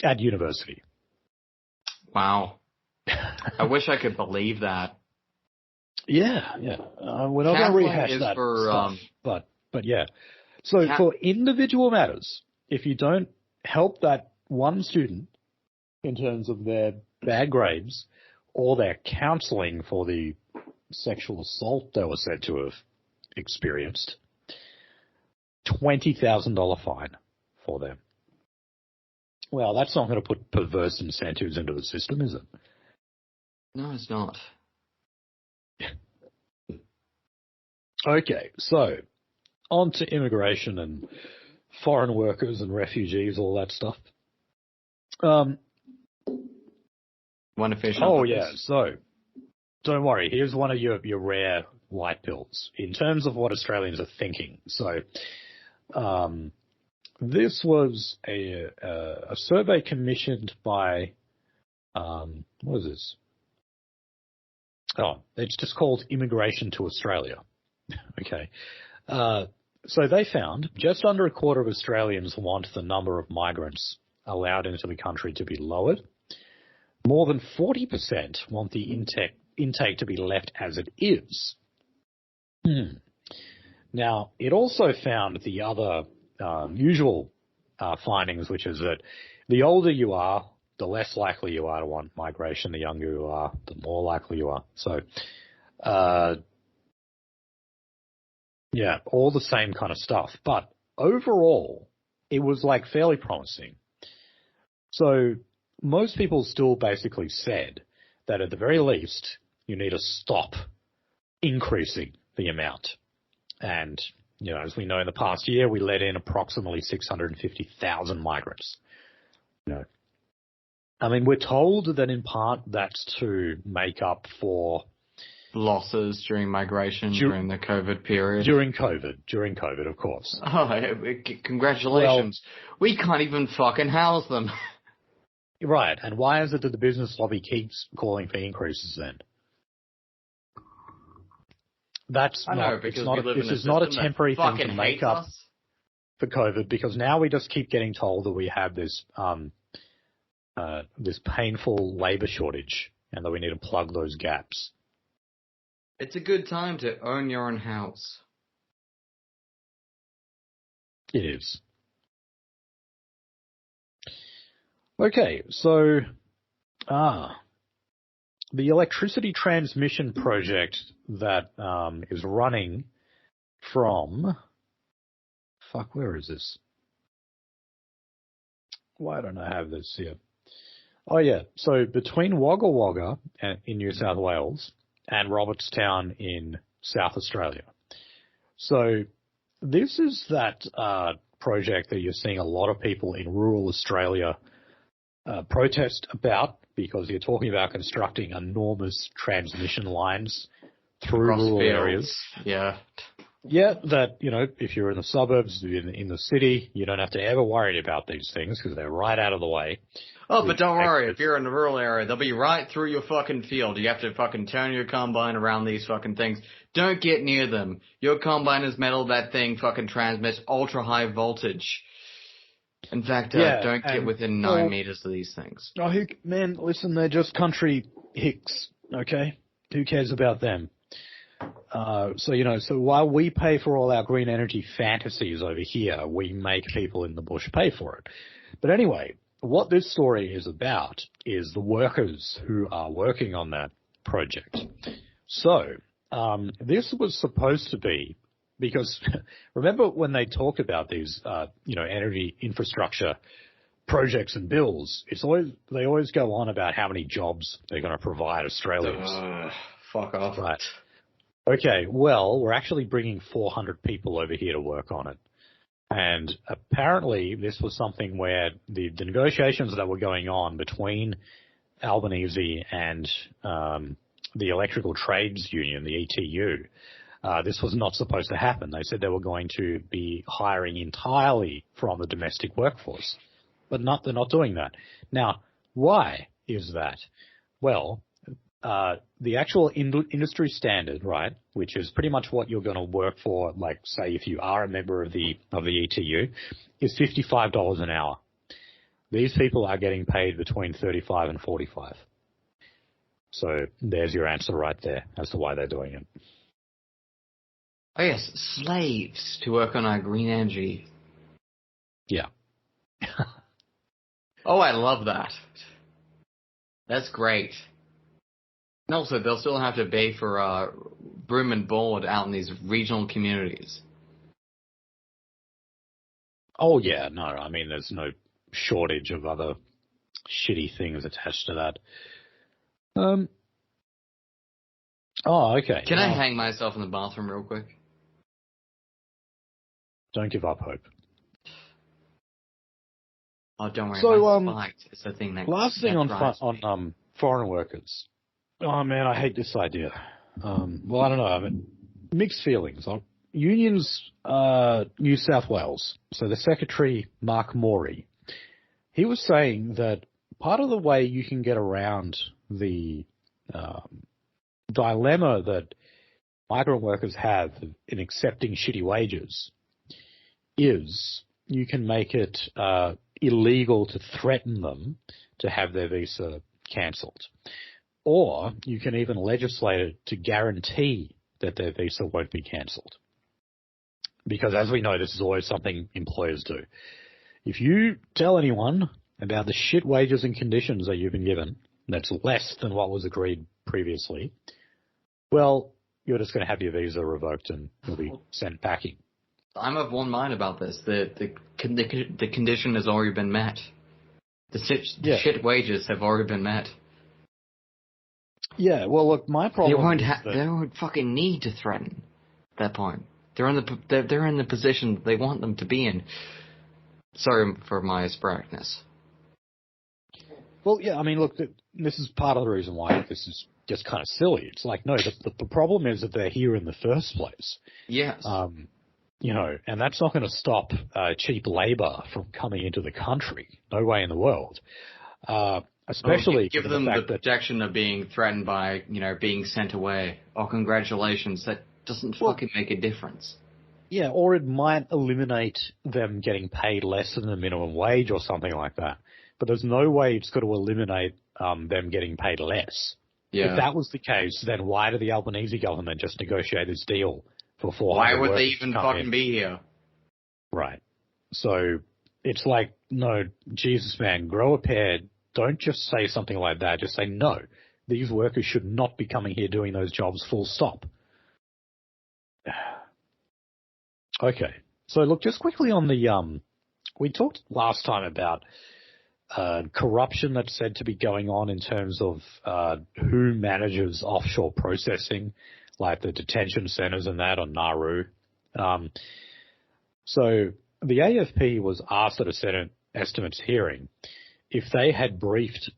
at university. Wow. I wish I could believe that. Yeah. We're not going to rehash that stuff, but yeah. So for individual matters, if you don't help that one student in terms of their bad grades or their counselling for the sexual assault they were said to have experienced, $20,000 fine for them. Well, that's not going to put perverse incentives into the system, is it? No, it's not. Okay, so on to immigration and foreign workers and refugees, all that stuff. One official. Oh, yeah, so don't worry. Here's one of your rare light pills in terms of what Australians are thinking. So this was a survey commissioned by, what is this? Oh, it's just called Immigration to Australia. Okay. So they found just under a quarter of Australians want the number of migrants allowed into the country to be lowered. More than 40% want the intake to be left as it is. Now, it also found the other usual findings, which is that the older you are, the less likely you are to want migration. The younger you are, the more likely you are. So, yeah, all the same kind of stuff. But overall, it was like fairly promising. So most people still basically said that at the very least, you need to stop increasing the amount. And, as we know in the past year, we let in approximately 650,000 migrants. I mean, we're told that in part that's to make up for losses during migration during the COVID period. During COVID, of course. Oh, congratulations. Well, we can't even fucking house them. Right. And why is it that the business lobby keeps calling for increases then? This is not a temporary thing to make up for COVID, because now we just keep getting told that we have this this painful labour shortage and that we need to plug those gaps. It's a good time to own your own house. It is. Okay, so the electricity transmission project that is running from where is this? Why don't I have this here? Oh yeah, so between Wagga Wagga in New South Wales and Robertstown in South Australia. So this is that project that you're seeing a lot of people in rural Australia protest about, because you're talking about constructing enormous transmission lines through rural areas. Yeah. Yeah, that, if you're in the suburbs, in the city, you don't have to ever worry about these things because they're right out of the way. Oh, but don't worry. If you're in the rural area, they'll be right through your fucking field. You have to fucking turn your combine around these fucking things. Don't get near them. Your combine is metal. That thing fucking transmits ultra high voltage. In fact, don't get within 9 meters of these things. Oh, man, listen, they're just country hicks, okay? Who cares about them? So while we pay for all our green energy fantasies over here, we make people in the bush pay for it. But anyway, what this story is about is the workers who are working on that project. So this was supposed to be, because remember when they talk about these, energy infrastructure projects and bills, they always go on about how many jobs they're going to provide Australians. Fuck off. Right. Okay, well, we're actually bringing 400 people over here to work on it. And apparently this was something where the negotiations that were going on between Albanese and the Electrical Trades Union, the ETU, this was not supposed to happen. They said they were going to be hiring entirely from the domestic workforce. But they're not doing that. Now, why is that? Well, the actual industry standard, right, which is pretty much what you're going to work for, like, say, if you are a member of the ETU, is $55 an hour. These people are getting paid between 35 and 45. So there's your answer right there as to why they're doing it. Oh, yes, slaves to work on our green energy. Yeah. Oh, I love that. That's great. And also, they'll still have to pay for room and board out in these regional communities. Oh, yeah. No, I mean, there's no shortage of other shitty things attached to that. Oh, okay. Can I hang myself in the bathroom real quick? Don't give up hope. Oh, don't worry. So, my spiked. It's the thing that. Last thing on foreign workers. Oh man, I hate this idea. Well, I don't know. I mean, mixed feelings. Unions, New South Wales. So the Secretary, Mark Morey, he was saying that part of the way you can get around the dilemma that migrant workers have in accepting shitty wages is you can make it illegal to threaten them to have their visa cancelled. Or you can even legislate it to guarantee that their visa won't be cancelled. Because as we know, this is always something employers do. If you tell anyone about the shit wages and conditions that you've been given, that's less than what was agreed previously, well, you're just going to have your visa revoked and you'll be sent packing. I'm of one mind about this. The condition has already been met. The shit wages have already been met. Yeah, well, look, my problem they won't fucking need to threaten at that point. They're in the position they want them to be in. Sorry for my sprackness. Well, yeah, I mean, look, this is part of the reason why this is just kind of silly. It's like, no, the problem is that they're here in the first place. Yes. And that's not going to stop cheap labour from coming into the country. No way in the world. Especially give them the protection of being threatened by, being sent away. Oh, congratulations. That doesn't fucking make a difference. Yeah, or it might eliminate them getting paid less than the minimum wage or something like that. But there's no way it's going to eliminate them getting paid less. Yeah. If that was the case, then why did the Albanese government just negotiate this deal for 400 Why would they even fucking be here? Right. So it's like, no, Jesus, man, grow a pair. Don't just say something like that. Just say, no, these workers should not be coming here doing those jobs, full stop. Okay. So look, just quickly on the, we talked last time about corruption that's said to be going on in terms of who manages offshore processing, like the detention centres and that on Nauru. So the AFP was asked at a Senate estimates hearing if they had briefed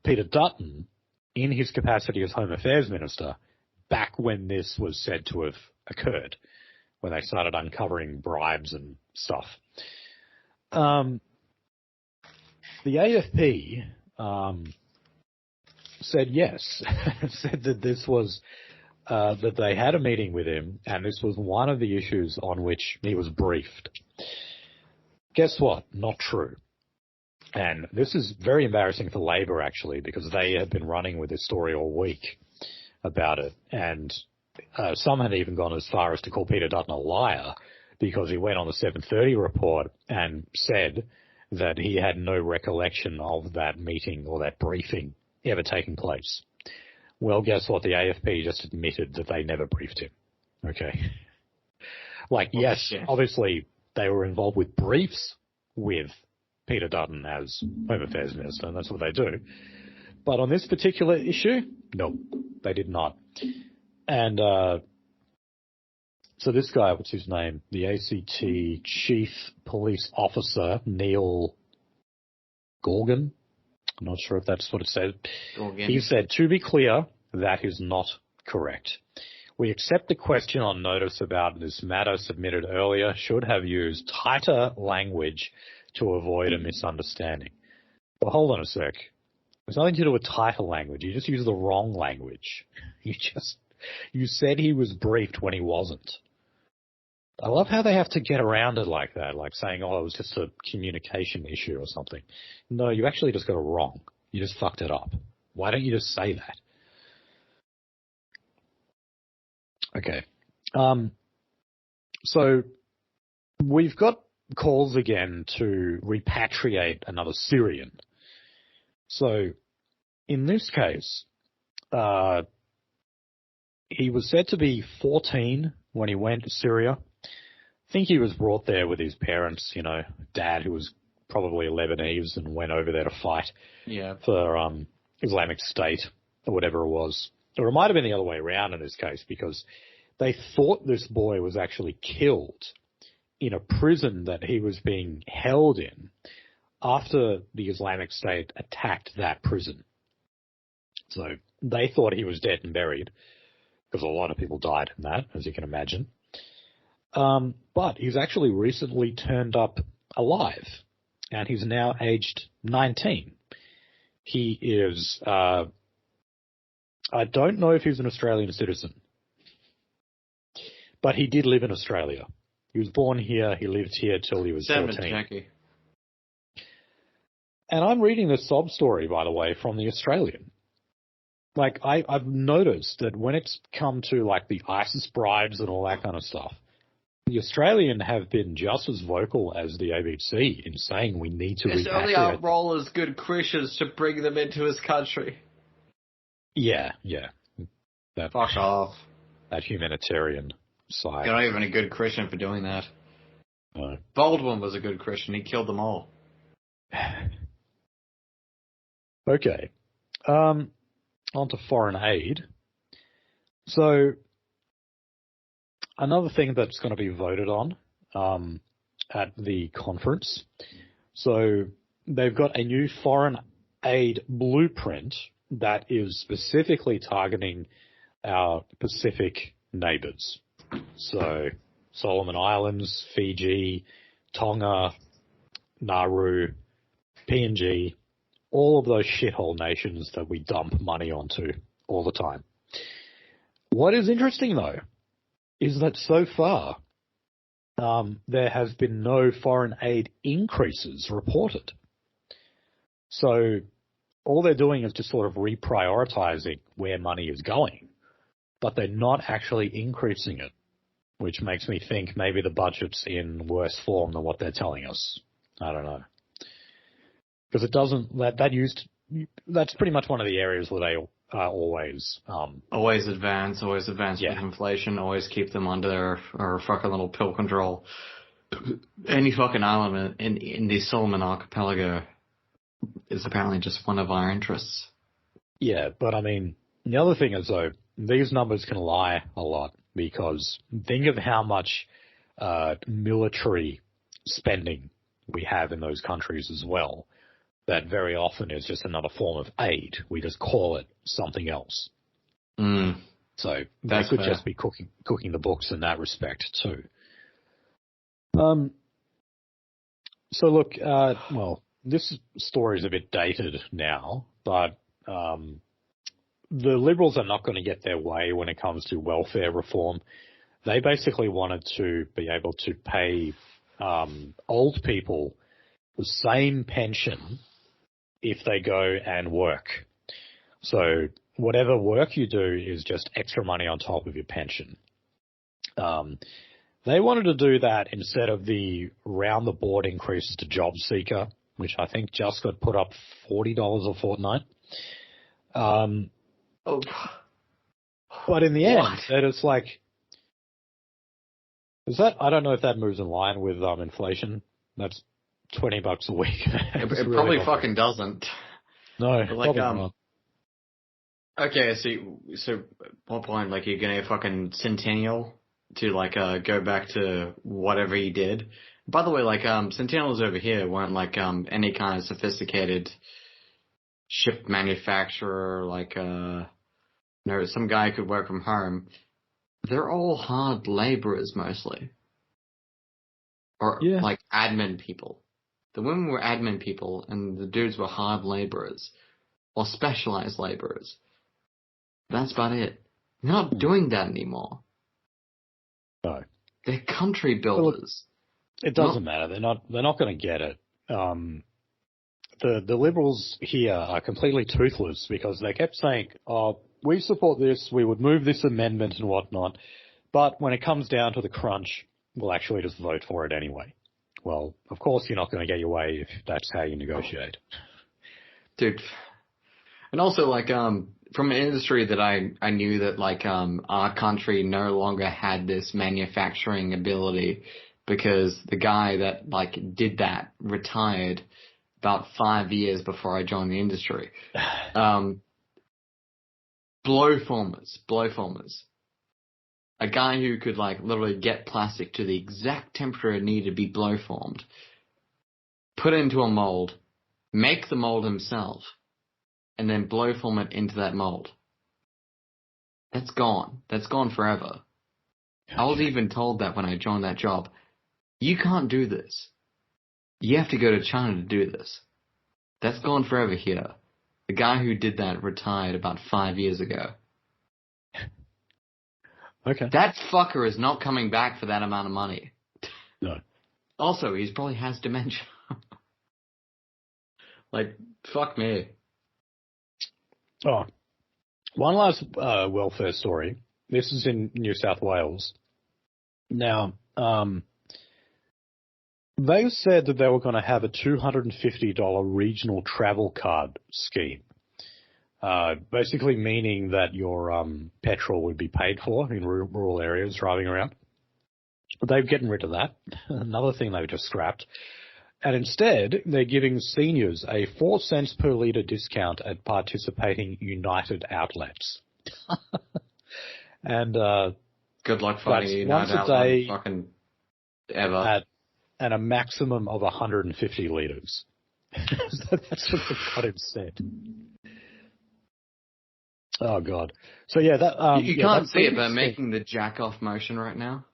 Peter Dutton in his capacity as Home Affairs Minister back when this was said to have occurred, when they started uncovering bribes and stuff. The AFP said yes, said that this was that they had a meeting with him and this was one of the issues on which he was briefed. Guess what? Not true. And this is very embarrassing for Labor, actually, because they have been running with this story all week about it. And some had even gone as far as to call Peter Dutton a liar because he went on the 7:30 report and said that he had no recollection of that meeting or that briefing ever taking place. Well, guess what? The AFP just admitted that they never briefed him. Okay. Like, yes, shit. obviously they were involved with briefs with Peter Dutton as Home Affairs Minister, and that's what they do. But on this particular issue, no, they did not. And so this guy, what's his name? The ACT Chief Police Officer, Neil Gorgon. I'm not sure if that's what it said. Gorgon. He said, to be clear, that is not correct. We accept the question on notice about this matter submitted earlier should have used tighter language to avoid a misunderstanding. Well, hold on a sec. There's nothing to do with tighter language. You just used the wrong language. You said he was briefed when he wasn't. I love how they have to get around it like that, like saying, oh, it was just a communication issue or something. No, you actually just got it wrong. You just fucked it up. Why don't you just say that? Okay. So we've got calls again to repatriate another Syrian. So in this case, he was said to be 14 when he went to Syria. I think he was brought there with his parents, dad who was probably Lebanese and went over there to fight for Islamic State or whatever it was. Or it might have been the other way around in this case because they thought this boy was actually killed in a prison that he was being held in after the Islamic State attacked that prison. So they thought he was dead and buried because a lot of people died in that, as you can imagine. But he's actually recently turned up alive, and he's now aged 19. He is, I don't know if he's an Australian citizen, but he did live in Australia. He was born here. He lived here till he was 14. Jackie. And I'm reading this sob story, by the way, from the Australian. Like, I've noticed that when it's come to, like, the ISIS bribes and all that kind of stuff, the Australian have been just as vocal as the ABC in saying we need to repatriate. It's only our role as good Christians to bring them into his country. Yeah. Fuck off. That humanitarian side. You're not even a good Christian for doing that. No. Baldwin was a good Christian. He killed them all. Okay. On to foreign aid. So, another thing that's going to be voted on at the conference. So, they've got a new foreign aid blueprint that is specifically targeting our Pacific neighbours. So, Solomon Islands, Fiji, Tonga, Nauru, PNG, all of those shithole nations that we dump money onto all the time. What is interesting, though, is that so far there have been no foreign aid increases reported. So all they're doing is just sort of reprioritizing where money is going, but they're not actually increasing it, which makes me think maybe the budget's in worse form than what they're telling us. I don't know. Because it doesn't, that's pretty much one of the areas where they are always advance with inflation, always keep them under or fucking little pill control. Any fucking island in the Solomon Archipelago is apparently just one of our interests. Yeah, but I mean, the other thing is though, these numbers can lie a lot because think of how much military spending we have in those countries as well. That very often is just another form of aid. We just call it something else. So they could just be cooking the books in that respect too. So look, well, this story is a bit dated now, but the Liberals are not going to get their way when it comes to welfare reform. They basically wanted to be able to pay old people the same pension if they go and work. So whatever work you do is just extra money on top of your pension. They wanted to do that instead of the round-the-board increases to job seeker, which I think just got put up $40 a fortnight. Oh. But in the end, What? that it's like, I don't know if that moves in line with inflation. That's $20 a week. It really probably not fucking doesn't. No, But like, probably not. Okay, so what point, like, you're gonna fucking Centennial to, like, go back to whatever he did? By the way, like, Centennials over here weren't, like, any kind of sophisticated ship manufacturer, like, some guy could work from home. They're all hard laborers, mostly. Or, Yeah. like, admin people. The women were admin people, and the dudes were hard laborers. Or specialized laborers. That's about it. They're not doing that anymore. No. They're country builders. It doesn't matter. They're not going to get it. The Liberals here are completely toothless because they kept saying, "Oh, we support this. We would move this amendment and whatnot." But when it comes down to the crunch, we'll actually just vote for it anyway. Well, of course you're not going to get your way if that's how you negotiate. Dude. And also, like, from an industry that I knew that, like, our country no longer had this manufacturing ability because the guy that, like, did that retired about 5 years before I joined the industry. Blowformers. A guy who could, like, literally get plastic to the exact temperature it needed to be blowformed, put it into a mold, make the mold himself, and then blowform it into that mold. That's gone. That's gone forever. I was even told that when I joined that job. You can't do this. You have to go to China to do this. That's gone forever here. The guy who did that retired about 5 years ago. Okay. That fucker is not coming back for that amount of money. No. Also, he probably has dementia. Like, fuck me. Oh, one last welfare story. This is in New South Wales. Now, they said that they were going to have a $250 regional travel card scheme. Basically meaning that your petrol would be paid for in rural areas driving around. But they've gotten rid of that. Another thing they've just scrapped. And instead, they're giving seniors a 4 cents per litre discount at participating United outlets. And good luck finding a once United a day, outlet fucking ever. At a maximum of 150 litres. So that's what they've got instead. Oh God! So yeah, that you can't see it, but I'm making the jack off motion right now.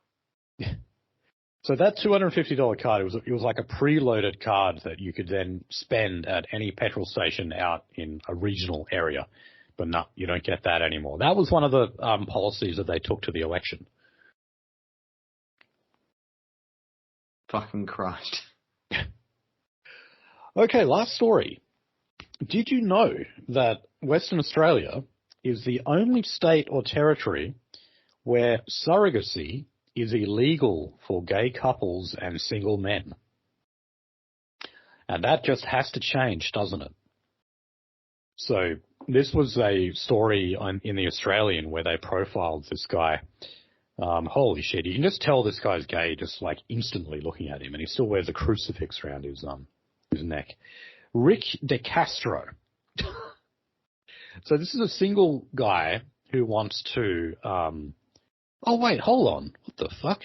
So that $250 card, it was like a preloaded card that you could then spend at any petrol station out in a regional area. But no, you don't get that anymore. That was one of the policies that they took to the election. Fucking Christ. Okay, last story. Did you know that Western Australia is the only state or territory where surrogacy is illegal for gay couples and single men? And that just has to change, doesn't it? So this was a story in the Australian where they profiled this guy. Holy shit, you can just tell this guy's gay just like instantly looking at him, and he still wears a crucifix around his neck. Rick DeCastro. So this is a single guy who wants to oh, wait, hold on. What the fuck?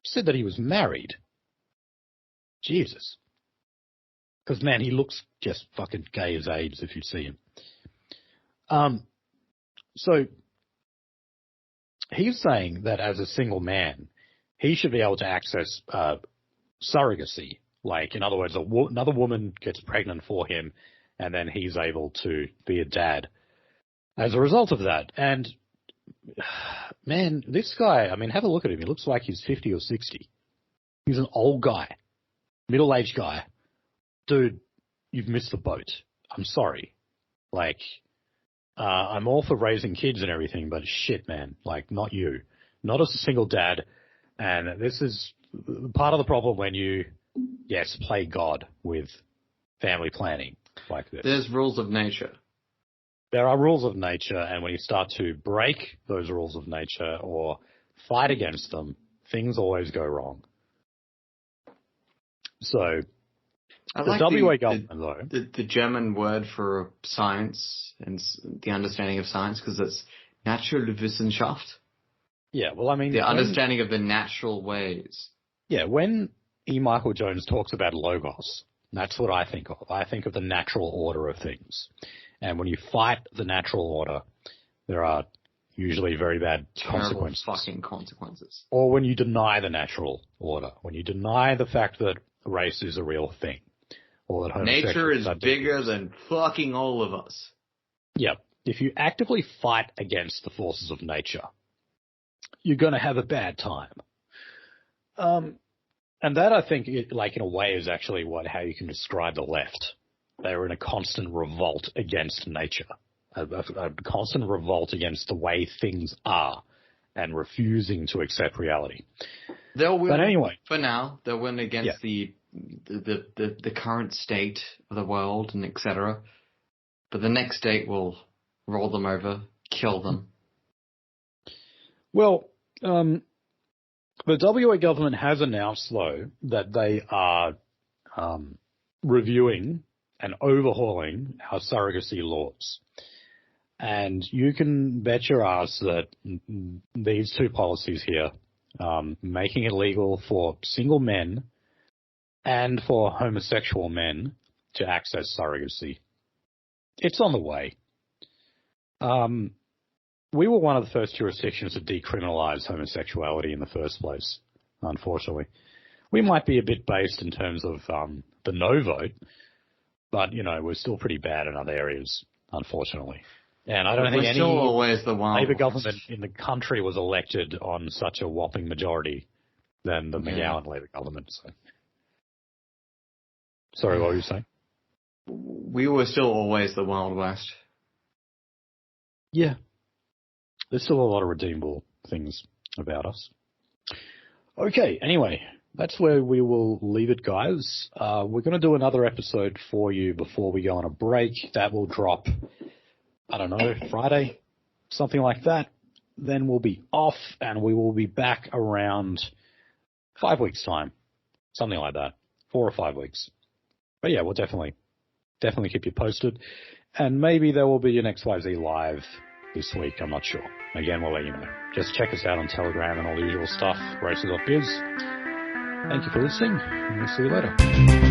Said that he was married. Jesus. Because, man, he looks just fucking gay as AIDS if you see him. So he's saying that as a single man, he should be able to access surrogacy. Like, in other words, another woman gets pregnant for him, and then he's able to be a dad as a result of that. And man, this guy, I mean, have a look at him. He looks like he's 50 or 60. He's an old guy, middle-aged guy. Dude, you've missed the boat. I'm sorry. Like, I'm all for raising kids and everything, but shit, man, like, not you. Not as a single dad. And this is part of the problem when you, yes, play God with family planning like this. There's rules of nature. there are rules of nature, and when you start to break those rules of nature or fight against them, things always go wrong. So I the like WA government, though, the German word for science and the understanding of science, because it's natural Wissenschaft. yeah, well, I mean, The understanding of the natural ways. Yeah, when E. Michael Jones talks about logos, that's what I think of. I think of the natural order of things. And when you fight the natural order, there are usually very bad consequences. Terrible fucking consequences. Or when you deny the natural order, when you deny the fact that race is a real thing. Or that Nature is bigger than fucking all of us. Yeah. If you actively fight against the forces of nature, you're going to have a bad time. And that, I think, like in a way, is actually how you can describe the left. They're in a constant revolt against nature, a constant revolt against the way things are, and refusing to accept reality. They'll win. But anyway, for now, they'll win against the current state of the world and etc. But the next state will roll them over, kill them. Well, the WA government has announced, though, that they are reviewing and overhauling our surrogacy laws. And you can bet your ass that these two policies here, making it legal for single men and for homosexual men to access surrogacy, it's on the way. We were one of the first jurisdictions to decriminalize homosexuality in the first place, unfortunately. We might be a bit based in terms of the no vote, but, we're still pretty bad in other areas, unfortunately. And I don't think any Labour government in the country was elected on such a whopping majority than the McGowan Labour government. So. Sorry, what were you saying? We were still always the Wild West. Yeah. There's still a lot of redeemable things about us. Okay, anyway, that's where we will leave it, guys. We're going to do another episode for you before we go on a break. That will drop, I don't know, Friday, something like that. Then we'll be off, and we will be back around 5 weeks' time, something like that, 4 or 5 weeks. But yeah, we'll definitely keep you posted. And maybe there will be an XYZ live this week. I'm not sure. Again, we'll let you know. Just check us out on Telegram and all the usual stuff, races.biz. Thank you for listening, and we'll see you later.